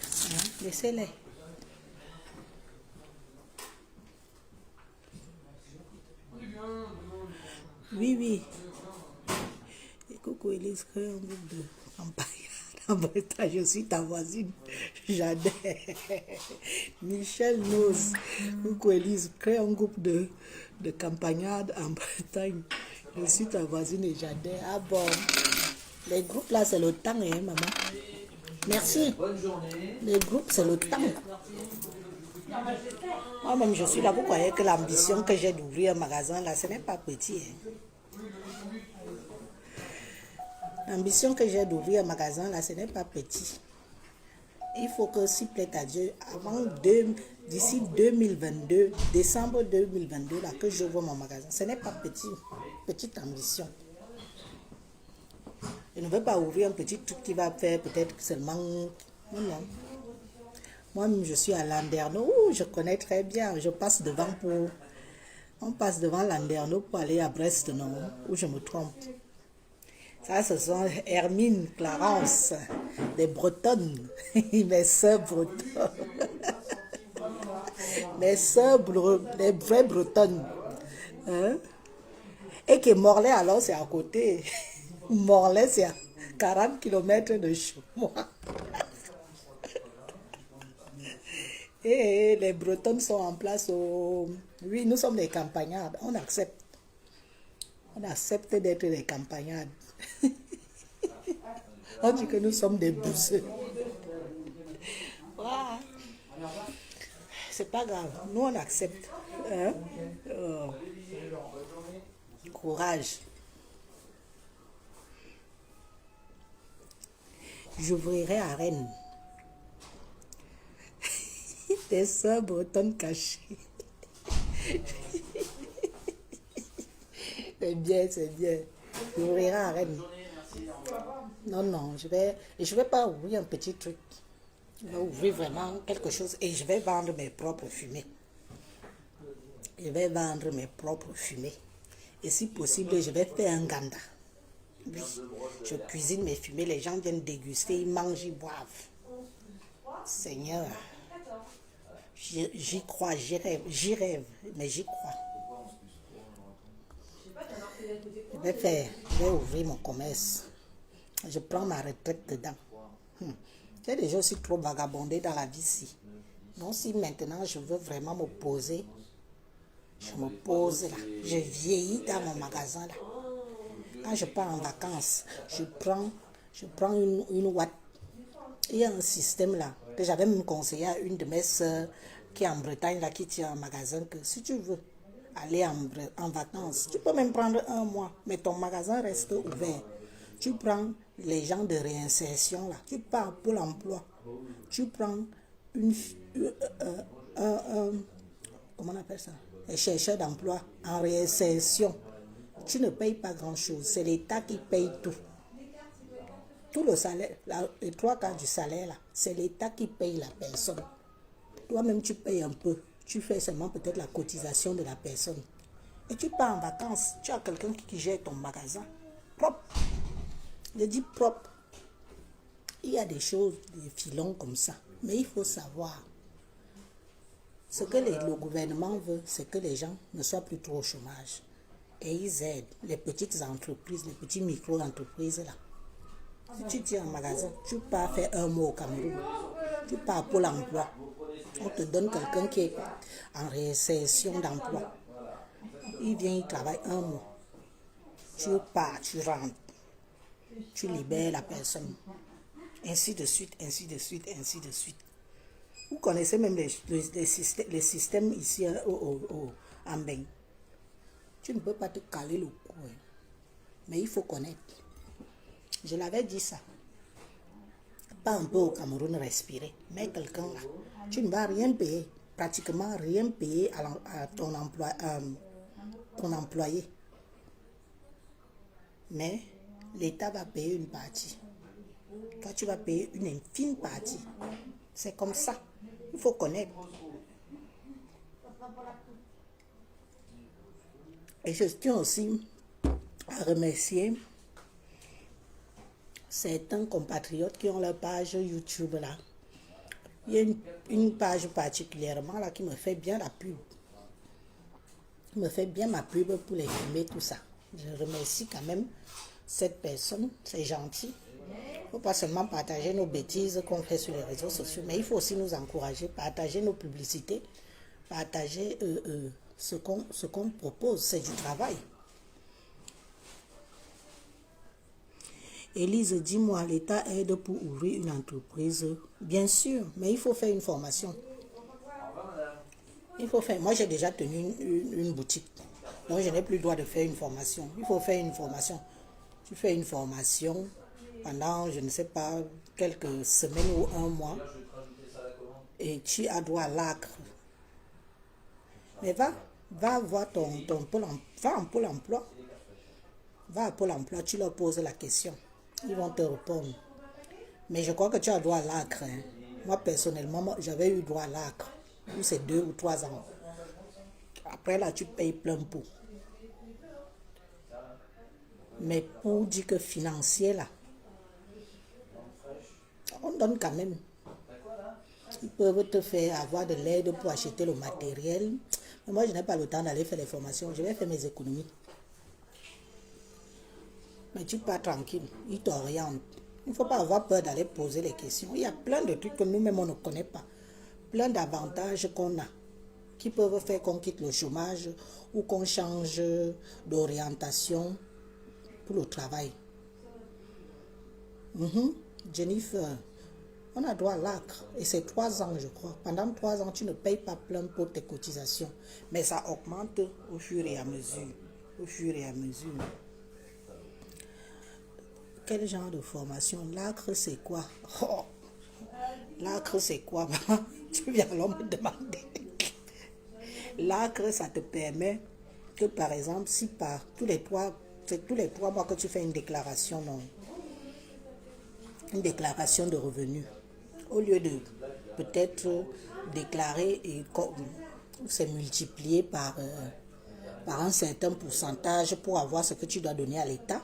Hein? Laissez-les. Oui, oui. Et coucou Elise, crée un groupe de campagne. En Bretagne, je suis ta voisine. J'adore. Michel Nose. Coucou Elise, crée un groupe de campagnards en Bretagne. Je suis ta voisine et j'adore. Ah bon. Les groupes là, c'est le temps, hein, maman. Merci. Bonne journée. Les groupes, c'est le temps. Moi-même, je suis là. Vous croyez que l'ambition que j'ai d'ouvrir un magasin là, ce n'est pas petit. Hein. L'ambition que j'ai d'ouvrir un magasin là, ce n'est pas petit. Il faut que, s'il plaît à Dieu, d'ici 2022, décembre 2022, là, que j'ouvre mon magasin. Ce n'est pas petit. Petite ambition. Je ne veux pas ouvrir un petit truc qui va faire peut-être seulement... Non, non. Moi-même, je suis à Landerneau. Je connais très bien. Je passe devant pour... On passe devant Landerneau pour aller à Brest, non? Ou je me trompe. Ça, ce sont Hermine, Clarence, des Bretonnes. Mes soeurs bretonnes. Mes soeurs, les vraies Bretonnes. Hein? Et que Morlaix, alors, c'est à côté. Morlaix, c'est à 40 km de chez moi. Et les Bretonnes sont en place au... Oui, nous sommes des campagnards. On accepte. On accepte d'être des campagnards. On dit que nous sommes des bousseux. Voilà. C'est pas grave. Nous, on accepte. Hein? Courage. J'ouvrirai à Rennes. Des sœurs bretonnes cachées. C'est bien, c'est bien. J'ouvrirai à Rennes. Non, non, je vais pas ouvrir un petit truc. Je vais ouvrir vraiment quelque chose et je vais vendre mes propres fumées. Je vais vendre mes propres fumées. Et si possible, je vais faire un ganda. Oui, je cuisine mes fumées, les gens viennent déguster, ils mangent, ils boivent. Seigneur, j'y crois, j'y rêve, mais j'y crois. Je vais ouvrir mon commerce. Je prends ma retraite dedans. J'ai déjà aussi trop vagabondé dans la vie ici. Donc si maintenant je veux vraiment me poser, je me pose là. Je vieillis dans mon magasin là. Quand je pars en vacances, je prends une ouate. Il y a un système là que j'avais même conseillé à une de mes soeurs qui est en Bretagne là, qui tient un magasin, que si tu veux aller en vacances, tu peux même prendre 1 mois, mais ton magasin reste ouvert. Tu prends les gens de réinsertion là, tu pars pour l'emploi, tu prends comment on appelle ça, les chercheurs d'emploi en réinsertion. Tu ne payes pas grand-chose, c'est l'État qui paye tout. Tout le salaire, les 3/4 du salaire là, c'est l'État qui paye la personne. Toi-même tu payes un peu, tu fais seulement peut-être la cotisation de la personne. Et tu pars en vacances, tu as quelqu'un qui gère ton magasin. Propre. Je dis propre. Il y a des choses, des filons comme ça. Mais il faut savoir. Ce que le gouvernement veut, c'est que les gens ne soient plus trop au chômage. Et ils aident les petites entreprises, les petites micro-entreprises là. Si tu tiens un magasin, tu pars faire 1 mois au Cameroun. Tu pars pour l'emploi. On te donne quelqu'un qui est en réinsertion d'emploi. Il vient, il travaille un mois. Tu pars, tu rentres. Tu libères la personne. Ainsi de suite, ainsi de suite, ainsi de suite. Vous connaissez même les systèmes ici en Bain. Tu ne peux pas te caler le cou. Hein. Mais il faut connaître. Je l'avais dit ça. Pas un peu au Cameroun respirer. Mais quelqu'un là, tu ne vas rien payer. Pratiquement rien payer à ton employé. Mais l'État va payer une partie. Toi, tu vas payer une infime partie. C'est comme ça. Il faut connaître. Et je tiens aussi à remercier certains compatriotes qui ont leur page YouTube là. Il y a une page particulièrement là qui me fait bien la pub. Qui me fait bien ma pub pour les filmer, tout ça. Je remercie quand même cette personne, c'est gentil. Il ne faut pas seulement partager nos bêtises qu'on fait sur les réseaux sociaux, mais il faut aussi nous encourager, partager nos publicités, partager ce qu'on propose, c'est du travail. Élise, dis-moi, l'État aide pour ouvrir une entreprise? Bien sûr, mais il faut faire une formation. Il faut faire. Moi, j'ai déjà tenu une boutique, donc je n'ai plus le droit de faire une formation. Il faut faire une formation. Tu fais une formation pendant, je ne sais pas, quelques semaines ou un mois, et tu as droit à l'acre. Mais va voir ton pôle emploi, va en pôle emploi. Va à pôle emploi, tu leur poses la question. Ils vont te répondre. Mais je crois que tu as droit à l'acre. Hein. Moi, personnellement, j'avais eu droit à l'acre. C'est 2 ou 3 ans. Après, là, tu payes plein pot. Mais pour dire que financier, là, on donne quand même. Ils peuvent te faire avoir de l'aide pour acheter le matériel. Mais moi, je n'ai pas le temps d'aller faire les formations. Je vais faire mes économies. Mais tu pars tranquille. Ils t'orientent. Il ne faut pas avoir peur d'aller poser les questions. Il y a plein de trucs que nous-mêmes, on ne connaît pas. Plein d'avantages qu'on a qui peuvent faire qu'on quitte le chômage ou qu'on change d'orientation pour le travail. Jennifer, on a droit à l'acre et c'est 3 ans, je crois. Pendant 3 ans, tu ne payes pas plein pour tes cotisations, mais ça augmente au fur et à mesure. Au fur et à mesure. Quel genre de formation? L'acre, c'est quoi? Oh, l'acre, c'est quoi? Tu viens alors me demander. L'acre, ça te permet que, par exemple, si par c'est tous les 3 mois que tu fais une déclaration, non? Une déclaration de revenus. Au lieu de peut-être déclarer et c'est multiplié par un certain pourcentage pour avoir ce que tu dois donner à l'État,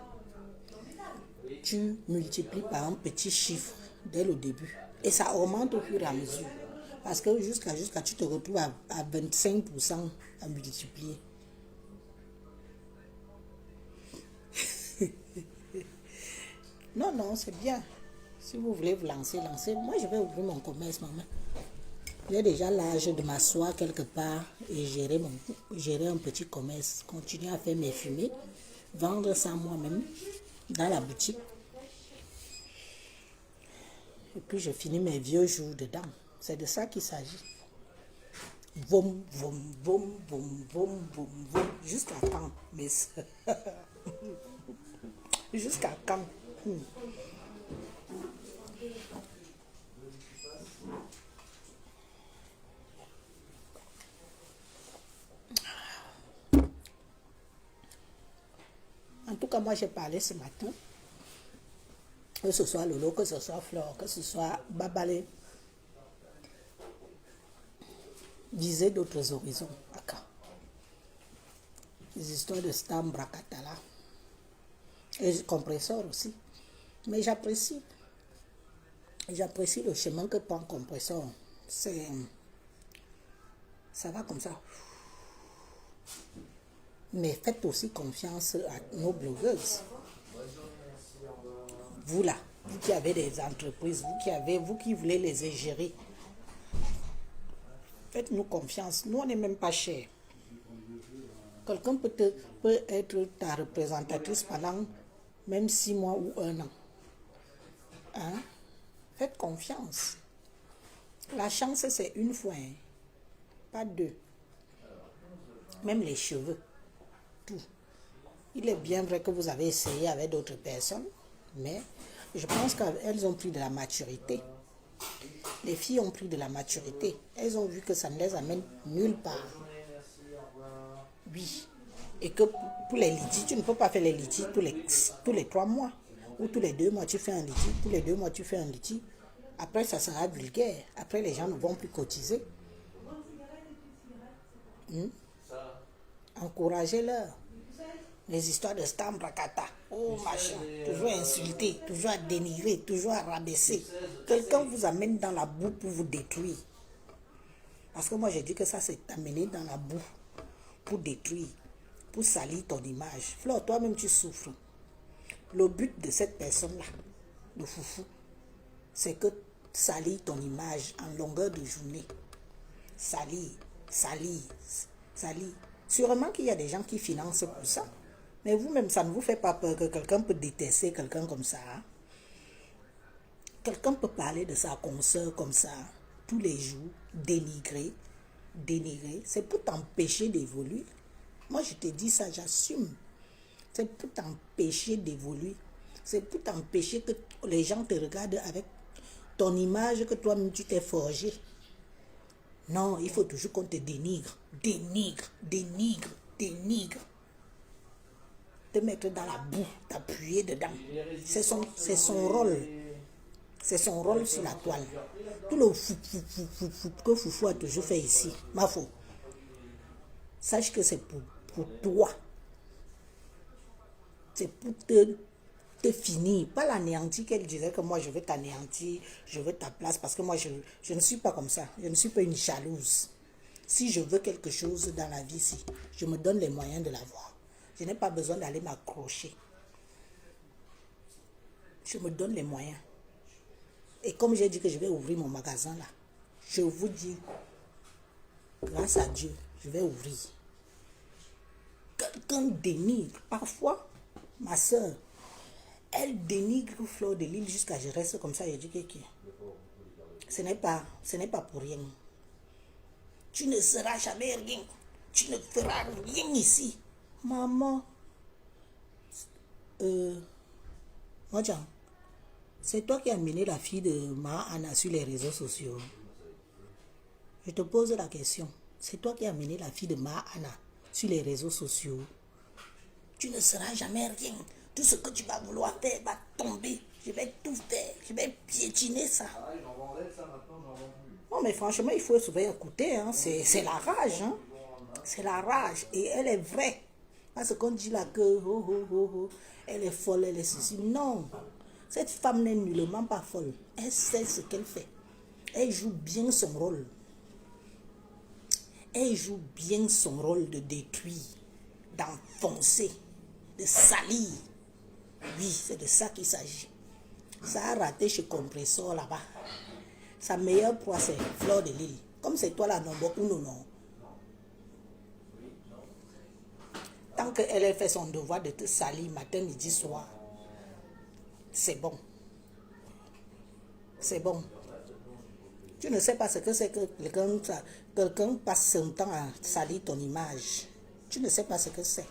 tu multiplies par un petit chiffre dès le début. Et ça augmente au fur et à mesure. Parce que jusqu'à tu te retrouves à 25% à multiplier. Non, c'est bien. Si vous voulez vous lancer. Moi, je vais ouvrir mon commerce, maman. J'ai déjà l'âge de m'asseoir quelque part et gérer un petit commerce. Continuer à faire mes fumées. Vendre ça moi-même dans la boutique. Et puis, je finis mes vieux jours dedans. C'est de ça qu'il s'agit. Vom, vom, vom, vom, vom, vom, vom. Jusqu'à quand, mes soeurs? Jusqu'à quand? En tout cas, moi, j'ai parlé ce matin. Que ce soit Lolo, que ce soit Flore, que ce soit Babalé. Viser d'autres horizons. Les histoires de Stam, Bracatala. Et compresseur aussi. Mais j'apprécie. J'apprécie le chemin que prend compresseur. Ça va comme ça. Mais faites aussi confiance à nos blogueuses. Vous là, vous qui avez des entreprises, vous qui voulez les gérer. Faites-nous confiance. Nous, on n'est même pas chers. Quelqu'un peut être ta représentatrice pendant même 6 mois ou 1 an. Hein? Faites confiance. La chance, c'est une fois, hein? Pas 2. Même les cheveux, tout. Il est bien vrai que vous avez essayé avec d'autres personnes, mais je pense qu'elles ont pris de la maturité. Les filles ont pris de la maturité. Elles ont vu que ça ne les amène nulle part. Oui. Et que pour les litiges, tu ne peux pas faire les litiges tous les 3 mois. Ou tous les 2 mois, tu fais un litige. Tous les 2 mois, tu fais un litige. Après, ça sera vulgaire. Après, les gens ne vont plus cotiser. Encouragez-leur. Les histoires de stam rakata. Oh machin. Toujours insulter, toujours à dénigrer, toujours à rabaisser. Quelqu'un vous amène dans la boue pour vous détruire. Parce que moi, j'ai dit que ça, c'est t'amener dans la boue pour détruire, pour salir ton image. Flore, toi-même, tu souffres. Le but de cette personne-là, de foufou, c'est que salir ton image en longueur de journée. Salir, salir, salir. Sûrement qu'il y a des gens qui financent pour ça. Mais vous-même, ça ne vous fait pas peur que quelqu'un peut détester quelqu'un comme ça. Hein? Quelqu'un peut parler de sa consoeur comme ça, tous les jours, dénigrer. C'est pour t'empêcher d'évoluer. Moi, je te dis ça, j'assume. C'est pour t'empêcher d'évoluer. C'est pour t'empêcher que les gens te regardent avec ton image que toi-même tu t'es forgé. Non, il faut toujours qu'on te dénigre. Dénigre. Te mettre dans la boue, t'appuyer dedans. C'est son rôle. C'est son rôle sur la toile. Tout le fou que Foufou a toujours fait ici. Ma faux. Sache que c'est pour toi. C'est pour te finir. Pas l'anéantir qu'elle disait que moi je veux t'anéantir, je veux ta place. Parce que moi je ne suis pas comme ça. Je ne suis pas une jalouse. Si je veux quelque chose dans la vie ici, je me donne les moyens de l'avoir. Je n'ai pas besoin d'aller m'accrocher. Je me donne les moyens. Et comme j'ai dit que je vais ouvrir mon magasin là, je vous dis, grâce à Dieu, je vais ouvrir. Quelqu'un dénigre. Parfois, ma soeur, elle dénigre Fleur de Lille jusqu'à ce que je reste comme ça. Je dis que ce n'est pas pour rien. Tu ne seras jamais rien. Tu ne feras rien ici. Maman. Modjan, c'est toi qui as amené la fille de Mahana sur les réseaux sociaux. Je te pose la question. C'est toi qui as amené la fille de Mahana sur les réseaux sociaux. Tu ne seras jamais rien. Tout ce que tu vas vouloir faire va tomber. Je vais tout faire. Je vais piétiner ça. Non, mais franchement, il faut se écouter. Hein. C'est la rage. Hein. C'est la rage. Et elle est vraie. Parce qu'on dit là que elle est folle, elle est ceci. Non. Cette femme n'est nullement pas folle. Elle sait ce qu'elle fait. Elle joue bien son rôle. Elle joue bien son rôle de détruire, d'enfoncer, de salir. Oui, c'est de ça qu'il s'agit. Ça a raté chez Compressor là-bas. Sa meilleure proie, c'est Fleur de Lille. Comme c'est toi là, non, beaucoup non. Tant qu'elle a fait son devoir de te salir matin, midi, soir, c'est bon. C'est bon. Tu ne sais pas ce que c'est que quelqu'un passe son temps à salir ton image. Tu ne sais pas ce que c'est.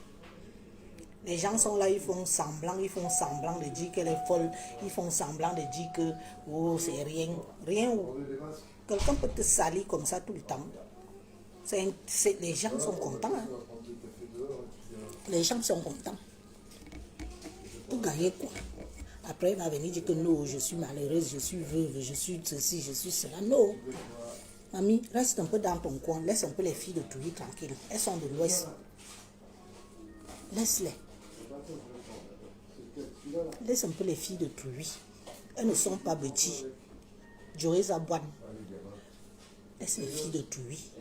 Les gens sont là, ils font semblant de dire qu'elle est folle. Ils font semblant de dire que oh, c'est rien. Rien où. Quelqu'un peut te salir comme ça tout le temps. Les gens sont contents. Hein. Les gens sont contents. Pour gagner quoi? Après, il va venir dire que non, je suis malheureuse, je suis veuve, je suis ceci, je suis cela. Non. Mamie, reste un peu dans ton coin. Laisse un peu les filles de Toulouse tranquilles. Elles sont de l'Ouest. Laisse-les. Laisse un peu les filles de Toulouse. Elles ne sont pas bêtises. Joris Abouane. Laisse les filles de Toulouse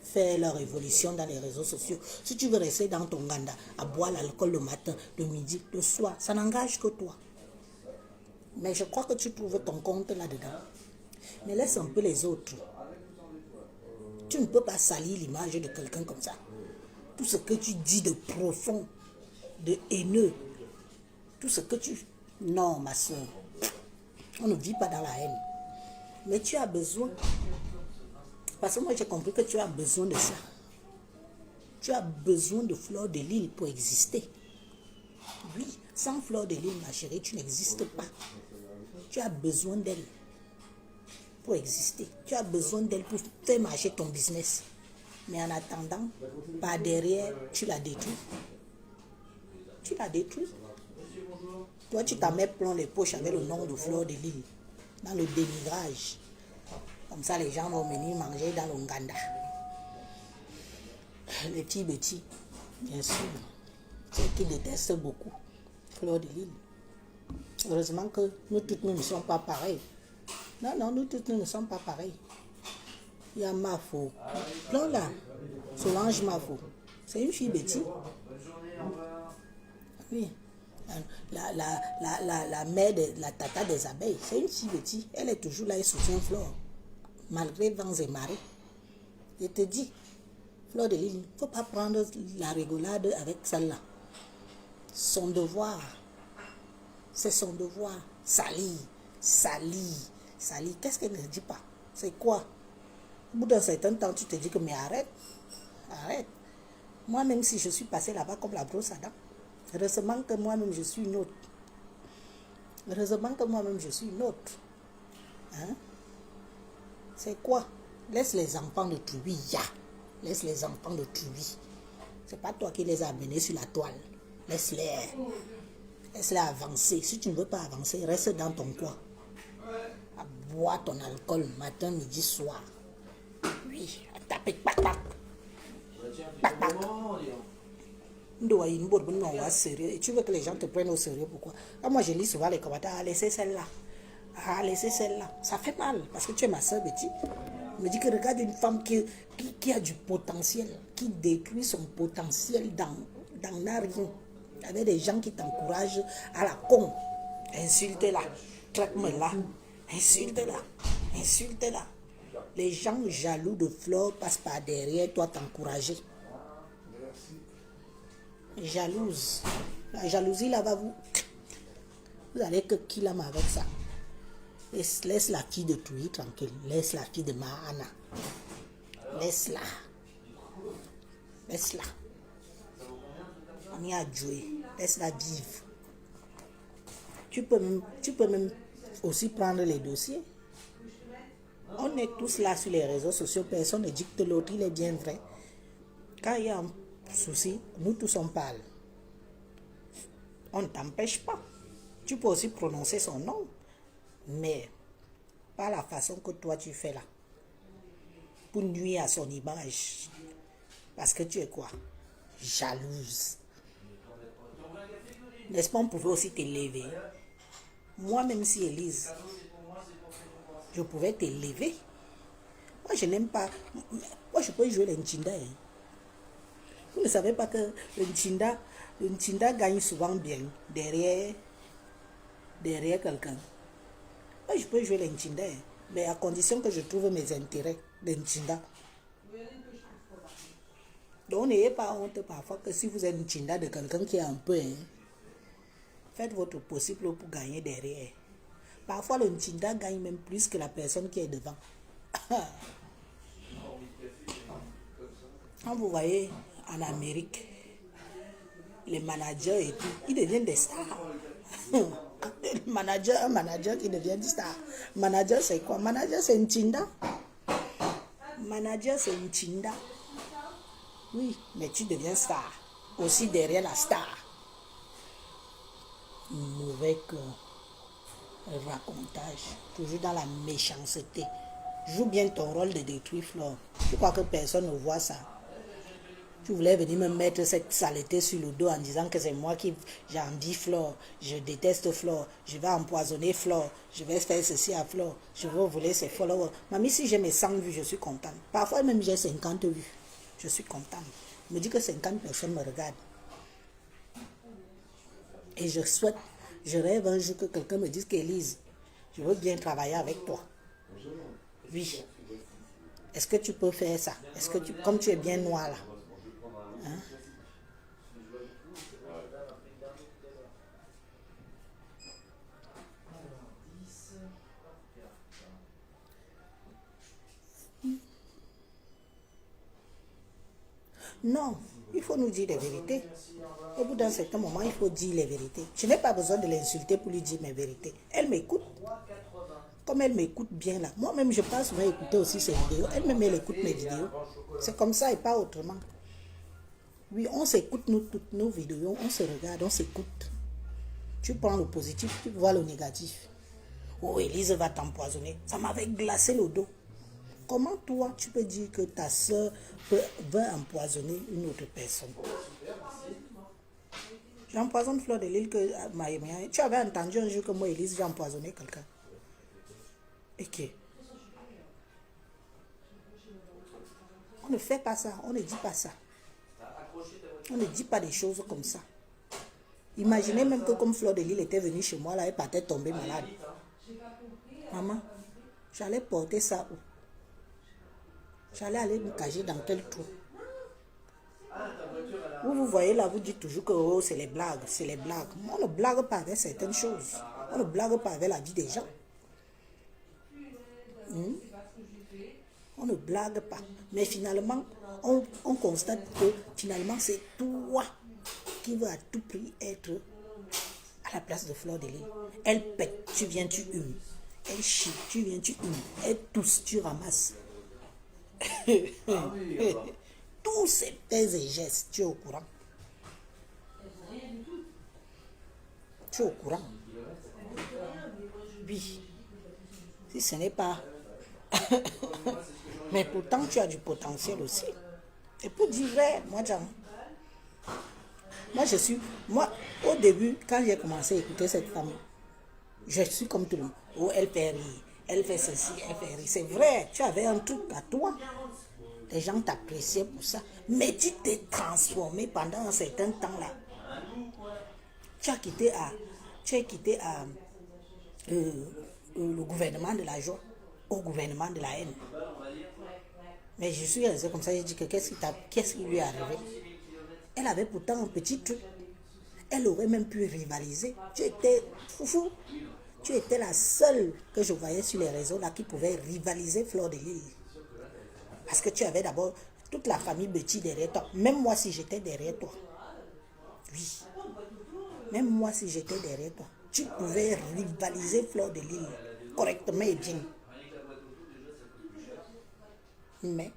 faire leur évolution dans les réseaux sociaux. Si tu veux rester dans ton ganda, à boire l'alcool le matin, le midi, le soir, ça n'engage que toi. Mais je crois que tu trouves ton compte là-dedans. Mais laisse un peu les autres. Tu ne peux pas salir l'image de quelqu'un comme ça. tout ce que tu dis de profond, de haineux, tout ce que tu... Non, ma soeur, on ne vit pas dans la haine. Mais tu as besoin, parce que moi j'ai compris que tu as besoin de ça. Tu as besoin de fleur de lys pour exister. Oui, sans fleur de lys, ma chérie, tu n'existes pas. Tu as besoin d'elle pour exister. Tu as besoin d'elle pour faire marcher ton business. Mais en attendant, par derrière, tu la détruis. Tu la détruis. Toi, tu t'en mets plein les poches avec le nom de fleur de lys, dans le dénigrage. Comme ça, les gens vont venir manger dans le Nganda. Les petits petits, bien sûr, ceux qui détestent beaucoup fleur de lys. Heureusement que nous toutes nous ne sommes pas pareils. Non, non, nous toutes nous ne sommes pas pareils. Il y a Mafo. Plein là. Solange Mafo. C'est une fille bêtise. Oui. La mère de la tata des abeilles, c'est une fille bêtise. Elle est toujours là et soutient Flore. Malgré vents et marées. Je te dis, Fleur de lys, il ne faut pas prendre la rigolade avec celle-là. Son devoir, c'est son devoir. Sali, qu'est-ce qu'elle ne dit pas? C'est quoi? Au bout d'un certain temps, tu te dis que mais arrête. Moi, même si je suis passée là-bas comme la brosse à dents, heureusement que moi-même je suis une autre. Hein? C'est quoi? Laisse les enfants de Troubi, Laisse les enfants de Troubi. C'est pas toi qui les as amenés sur la toile. Laisse-les avancer. Si tu ne veux pas avancer, reste dans ton coin. Bois ton alcool matin, midi, soir. Oui, à taper, pac. Sérieux. Et tu veux que les gens te prennent au sérieux, pourquoi? Moi, je lis souvent les commentaires. Laissez celle-là. Ça fait mal, parce que tu es ma soeur, Betty. Je me dis que regarde une femme qui a du potentiel, qui détruit son potentiel dans la rien. Avec des gens qui t'encouragent à la con. Insulte-la. Claque-moi-la. Insulte-la. Les gens jaloux de Flore passent par derrière toi t'encourager. Jalouse. La jalousie là-bas, vous allez que qui l'aime avec ça. Laisse la fille de Touy tranquille. Laisse la fille de Mahana. Laisse-la. On y a joué. Laisse-la vivre. Tu peux même aussi prendre les dossiers. On est tous là sur les réseaux sociaux. Personne ne dit que l'autre, il est bien vrai. Quand il y a un souci, nous tous on parle. On ne t'empêche pas. Tu peux aussi prononcer son nom. Mais pas la façon que toi tu fais là. Pour nuire à son image. Parce que tu es quoi? Jalouse. N'est-ce pas, on pouvait aussi t'élever. Moi, même si Élise, je pouvais t'élever. Moi, je n'aime pas. Moi, je peux jouer le Nchinda. Vous ne savez pas que le Nchinda gagne souvent bien derrière quelqu'un. Moi, je peux jouer le Nchinda, mais à condition que je trouve mes intérêts de Nchinda. Donc, n'ayez pas honte parfois que si vous êtes Nchinda de quelqu'un qui est un peu... faites votre possible pour gagner derrière. Parfois, le Nchinda gagne même plus que la personne qui est devant. Quand vous voyez en Amérique, les managers et tout, ils deviennent des stars. Un manager qui devient des stars. Manager, c'est quoi? Manager, c'est Nchinda. Oui, mais tu deviens star. Aussi derrière la star. Mauvais racontage. Toujours dans la méchanceté. Joue bien ton rôle de détruire Flore. Tu crois que personne ne voit ça? Tu voulais venir me mettre cette saleté sur le dos en disant que c'est moi qui j'envie Flore, je déteste Flore, je vais empoisonner Flore, je vais faire ceci à Flore, je vais voler ses followers. Mamie, si j'ai mes 100 vues, je suis contente. Parfois même j'ai 50 vues, je suis contente. Je me dis que 50 personnes me regardent. Et je rêve un jour que quelqu'un me dise qu'Élise, je veux bien travailler avec toi. Oui. Est-ce que tu peux faire ça? Est-ce que comme tu es bien noire là? Hein? Non, il faut nous dire les vérités. Au bout d'un certain moment, il faut dire les vérités. Je n'ai pas besoin de l'insulter pour lui dire mes vérités. Elle m'écoute. Comme elle m'écoute bien là. Moi-même, je passe souvent écouter aussi ses vidéos. Elle-même, elle écoute mes vidéos. C'est comme ça et pas autrement. Oui, on s'écoute nous toutes nos vidéos. On se regarde, on s'écoute. Tu prends le positif, tu vois le négatif. Oh, Élise va t'empoisonner. Ça m'avait glacé le dos. Comment toi, tu peux dire que ta soeur veut empoisonner une autre personne? J'empoisonne Fleur de Lys que tu avais entendu un jour que moi, Élise, j'ai empoisonné quelqu'un. Et que on ne fait pas ça, on ne dit pas ça. On ne dit pas des choses comme ça. Imaginez même que comme Fleur de Lys était venue chez moi, là, elle partait tomber malade. Maman, j'allais porter ça où? J'allais aller me cacher dans quel trou? Vous voyez là, vous dites toujours que oh, c'est les blagues, c'est les blagues. On ne blague pas avec certaines choses. On ne blague pas avec la vie des gens. On ne blague pas. Mais finalement, on constate que finalement, c'est toi qui veux à tout prix être à la place de Fleur de Lys. Elle pète, tu viens, tu humes. Elle chie, tu viens, tu humes. Elle tousse, tu ramasses. Tous ces faits et gestes, tu es au courant. Tu es au courant. Oui. Si ce n'est pas... Mais pourtant, tu as du potentiel aussi. Et pour dire vrai, moi, au début, quand j'ai commencé à écouter cette femme, je suis comme tout le monde. Oh, elle fait rire, elle fait ceci, elle fait rire. C'est vrai, tu avais un truc à toi. Les gens t'appréciaient pour ça. Mais tu t'es transformé pendant un certain temps là. Tu as quitté le gouvernement de la joie au gouvernement de la haine. Mais je suis restée comme ça, j'ai dit que qu'est-ce qui lui est arrivé? Elle avait pourtant un petit truc. Elle aurait même pu rivaliser. Tu étais foufou. Tu étais la seule que je voyais sur les réseaux là qui pouvait rivaliser Fleur de Lys. Parce que tu avais d'abord toute la famille Betty derrière toi. Même moi si j'étais derrière toi. Oui. Même moi si j'étais derrière toi. Tu pouvais rivaliser Fleur de Lys correctement et bien. Mais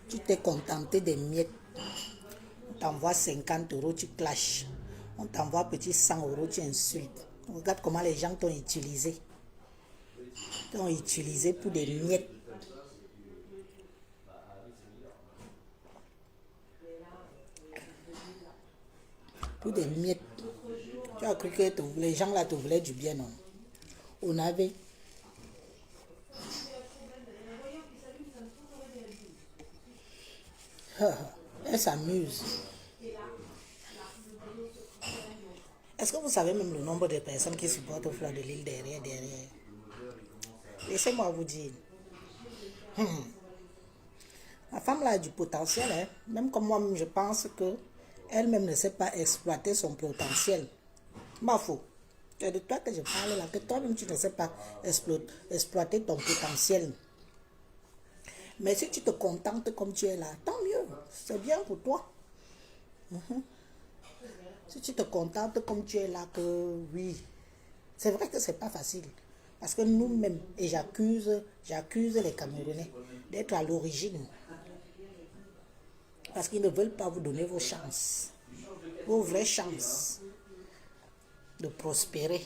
tu t'es contenté des miettes. On t'envoie 50 euros, tu clashes. On t'envoie petit 100 euros, tu insultes. Regarde comment les gens t'ont utilisé. T'ont utilisé pour des miettes. Pour des miettes. Tu as cru que les gens là te voulaient du bien, non? On avait... Elle s'amuse. Est-ce que vous savez même le nombre de personnes qui supportent Fleur de Lys derrière? Laissez-moi vous dire. La femme là a du potentiel, hein? Même comme moi-même, je pense que elle-même ne sait pas exploiter son potentiel. Ma faux. C'est de toi que je parle là, que toi-même tu ne sais pas exploiter ton potentiel. Mais si tu te contentes comme tu es là, tant mieux, c'est bien pour toi. Si tu te contentes comme tu es là, que oui, c'est vrai que c'est pas facile. Parce que nous-mêmes, et j'accuse les Camerounais d'être à l'origine. Parce qu'ils ne veulent pas vous donner vos chances, vos vraies chances de prospérer.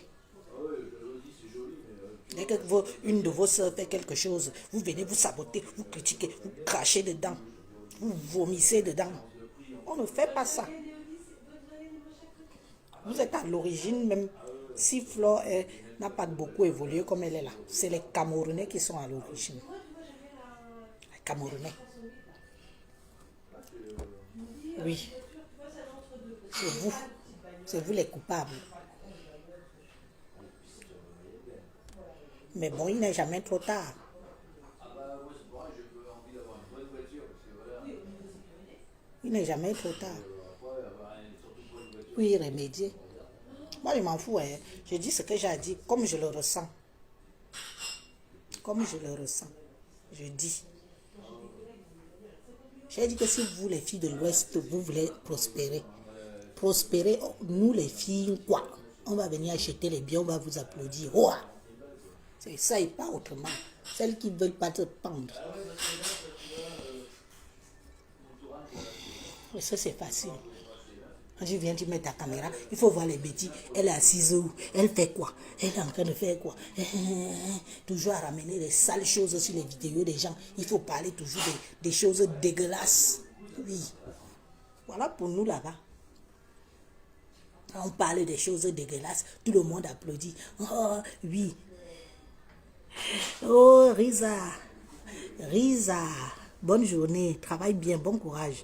Dès que une de vos soeurs fait quelque chose, vous venez vous saboter, vous critiquez, vous crachez dedans, vous vomissez dedans. On ne fait pas ça. Vous êtes à l'origine même. Si Flore n'a pas beaucoup évolué comme elle est là, c'est les Camerounais qui sont à l'origine. Les Camerounais. Oui. C'est vous. C'est vous les coupables. Mais bon, il n'est jamais trop tard. Il n'est jamais trop tard. Pour y remédier. Moi, je m'en fous. Hein. Je dis ce que j'ai à dire, comme je le ressens. Comme je le ressens. Je dis. J'ai dit que si vous, les filles de l'Ouest, vous voulez prospérer, nous les filles, quoi? On va venir acheter les biens, on va vous applaudir. Ouah! C'est ça et pas autrement. Celles qui ne veulent pas te pendre. Et ça, c'est facile. Quand tu viens, tu mets ta caméra, il faut voir les bêtises. Elle est assise où? Elle fait quoi? Elle est en train de faire quoi? Toujours à ramener les sales choses sur les vidéos des gens. Il faut parler toujours des choses dégueulasses. Oui. Voilà pour nous là-bas. On parle des choses dégueulasses, tout le monde applaudit. Oh, oui. Oh, Risa. Risa. Bonne journée. Travaille bien. Bon courage.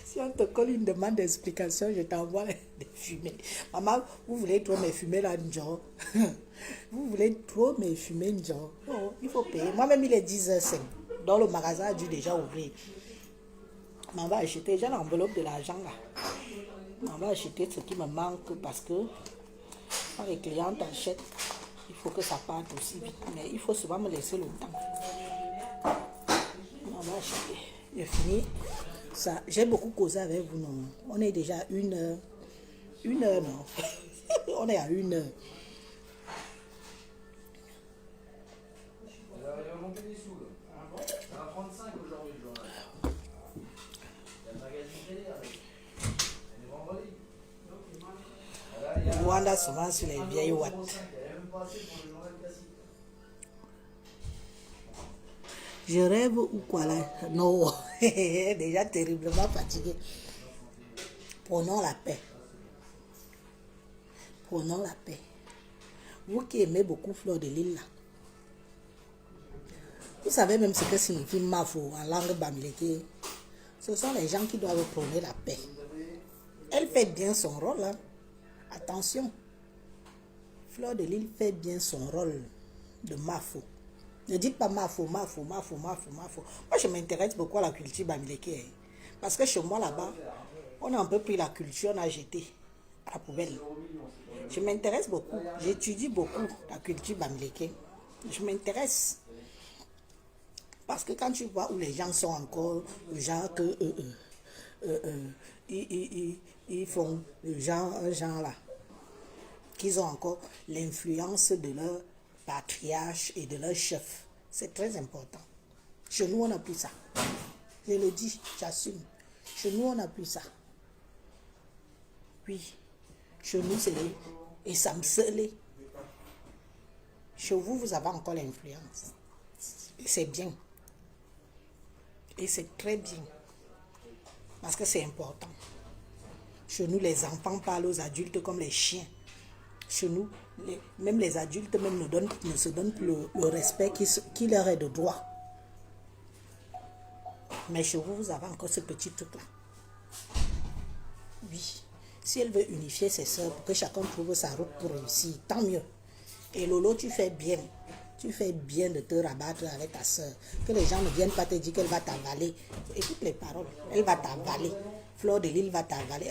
Si on te colle une demande d'explication, je t'envoie des fumées. Maman, vous voulez trop me fumer là, Njo? Vous voulez trop me fumer, Njo? Oh, il faut payer. Moi-même, il est 10h05. Dans le magasin a dû déjà ouvrir. On va acheter, j'ai l'enveloppe de l'argent là. On va acheter ce qui me manque parce que quand les clients achètent, il faut que ça parte aussi vite. Mais il faut souvent me laisser le temps. On va acheter. J'ai fini. Ça, j'ai beaucoup causé avec vous, non? On est déjà à 1h. 1h, non? On est à 1h. Il va monter des sous, là. Ça va prendre 5 aujourd'hui, le journal. Il y a le magazine télé avec. On est vendredi. Rwanda souvent sur les vieilles watts. Il n'y a même pas assez pour le journal classique. Je rêve ou quoi là? Non, déjà terriblement fatigué. Prenons la paix. Prenons la paix. Vous qui aimez beaucoup Fleur de Lille là, vous savez même ce que signifie Mafo en langue bamileke. Ce sont les gens qui doivent prôner la paix. Elle fait bien son rôle. Hein. Attention. Fleur de Lille fait bien son rôle de Mafo. Ne dites pas Mafo. Moi, je m'intéresse beaucoup à la culture bamileke. Parce que chez moi, là-bas, on a un peu pris la culture, on a jeté à la poubelle. Je m'intéresse beaucoup. J'étudie beaucoup la culture bamileke. Je m'intéresse. Parce que quand tu vois où les gens sont encore, genre que ils font un genre là, qu'ils ont encore l'influence de leur patriarche et de leur chef. C'est très important. Chez nous, on n'a plus ça. Je le dis, j'assume. Chez nous, on n'a plus ça. Oui. Chez nous, c'est les... Et ça me scellait. Chez vous, vous avez encore l'influence. Et c'est bien. Et c'est très bien. Parce que c'est important. Chez nous, les enfants parlent aux adultes comme les chiens. Chez nous, même les adultes même ne se donnent plus le respect qui leur est de droit. Mais chez vous, vous avez encore ce petit truc-là. Oui. Si elle veut unifier ses soeurs pour que chacun trouve sa route pour réussir, tant mieux. Et Lolo, tu fais bien. Tu fais bien de te rabattre avec ta soeur. Que les gens ne viennent pas te dire qu'elle va t'avaler. Écoute les paroles. Elle va t'avaler. Fleur de Lille va t'avaler.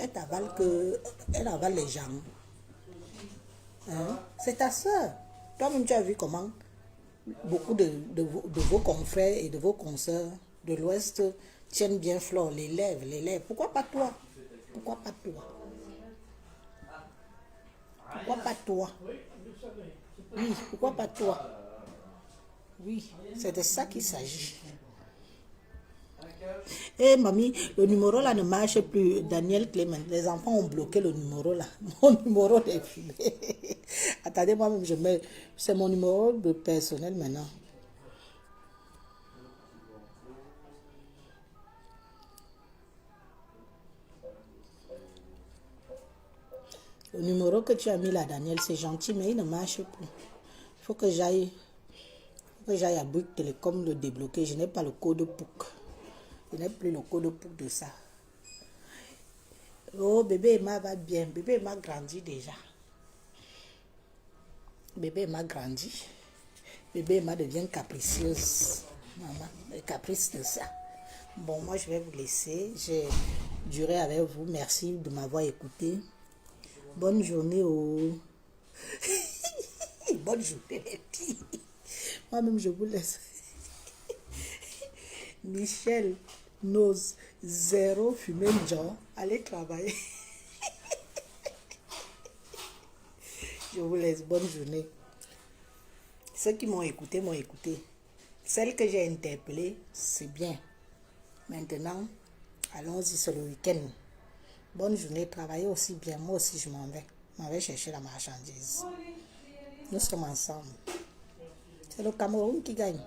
Elle avale les gens. Hein? C'est ta soeur. Toi-même, tu as vu comment beaucoup de vos confrères et de vos consoeurs de l'Ouest tiennent bien Fleur, les lèvres. Pourquoi pas toi? Pourquoi pas toi? Pourquoi pas toi? Oui, pourquoi pas toi? Oui, c'est de ça qu'il s'agit. Eh mamie, le numéro là ne marche plus. Daniel Clément, les enfants ont bloqué le numéro là. Mon numéro est fumé. Attendez, moi-même, je mets. C'est mon numéro de personnel maintenant. Le numéro que tu as mis là, Daniel, c'est gentil, mais il ne marche plus. Il faut que j'aille à Bouygues Télécom le débloquer. Je n'ai pas le code POUC. Je n'ai plus le code POUC de ça. Oh, bébé Emma va bien. Bébé Emma grandit déjà. Bébé Emma grandit. Bébé Emma devient capricieuse. Maman, le caprice de ça. Bon, moi, je vais vous laisser. J'ai duré avec vous. Merci de m'avoir écouté. Bonne journée au... bonne journée les filles. Moi-même, je vous laisse. Michel n'ose zéro fumer une joint. Allez travailler. Je vous laisse. Bonne journée. Ceux qui m'ont écouté, m'ont écouté. Celle que j'ai interpellée, c'est bien. Maintenant, allons-y, c'est le week-end. Bonne journée, travaillez aussi bien. Moi aussi, je m'en vais. Je m'en vais chercher la marchandise. Nous sommes ensemble. C'est le Cameroun qui gagne.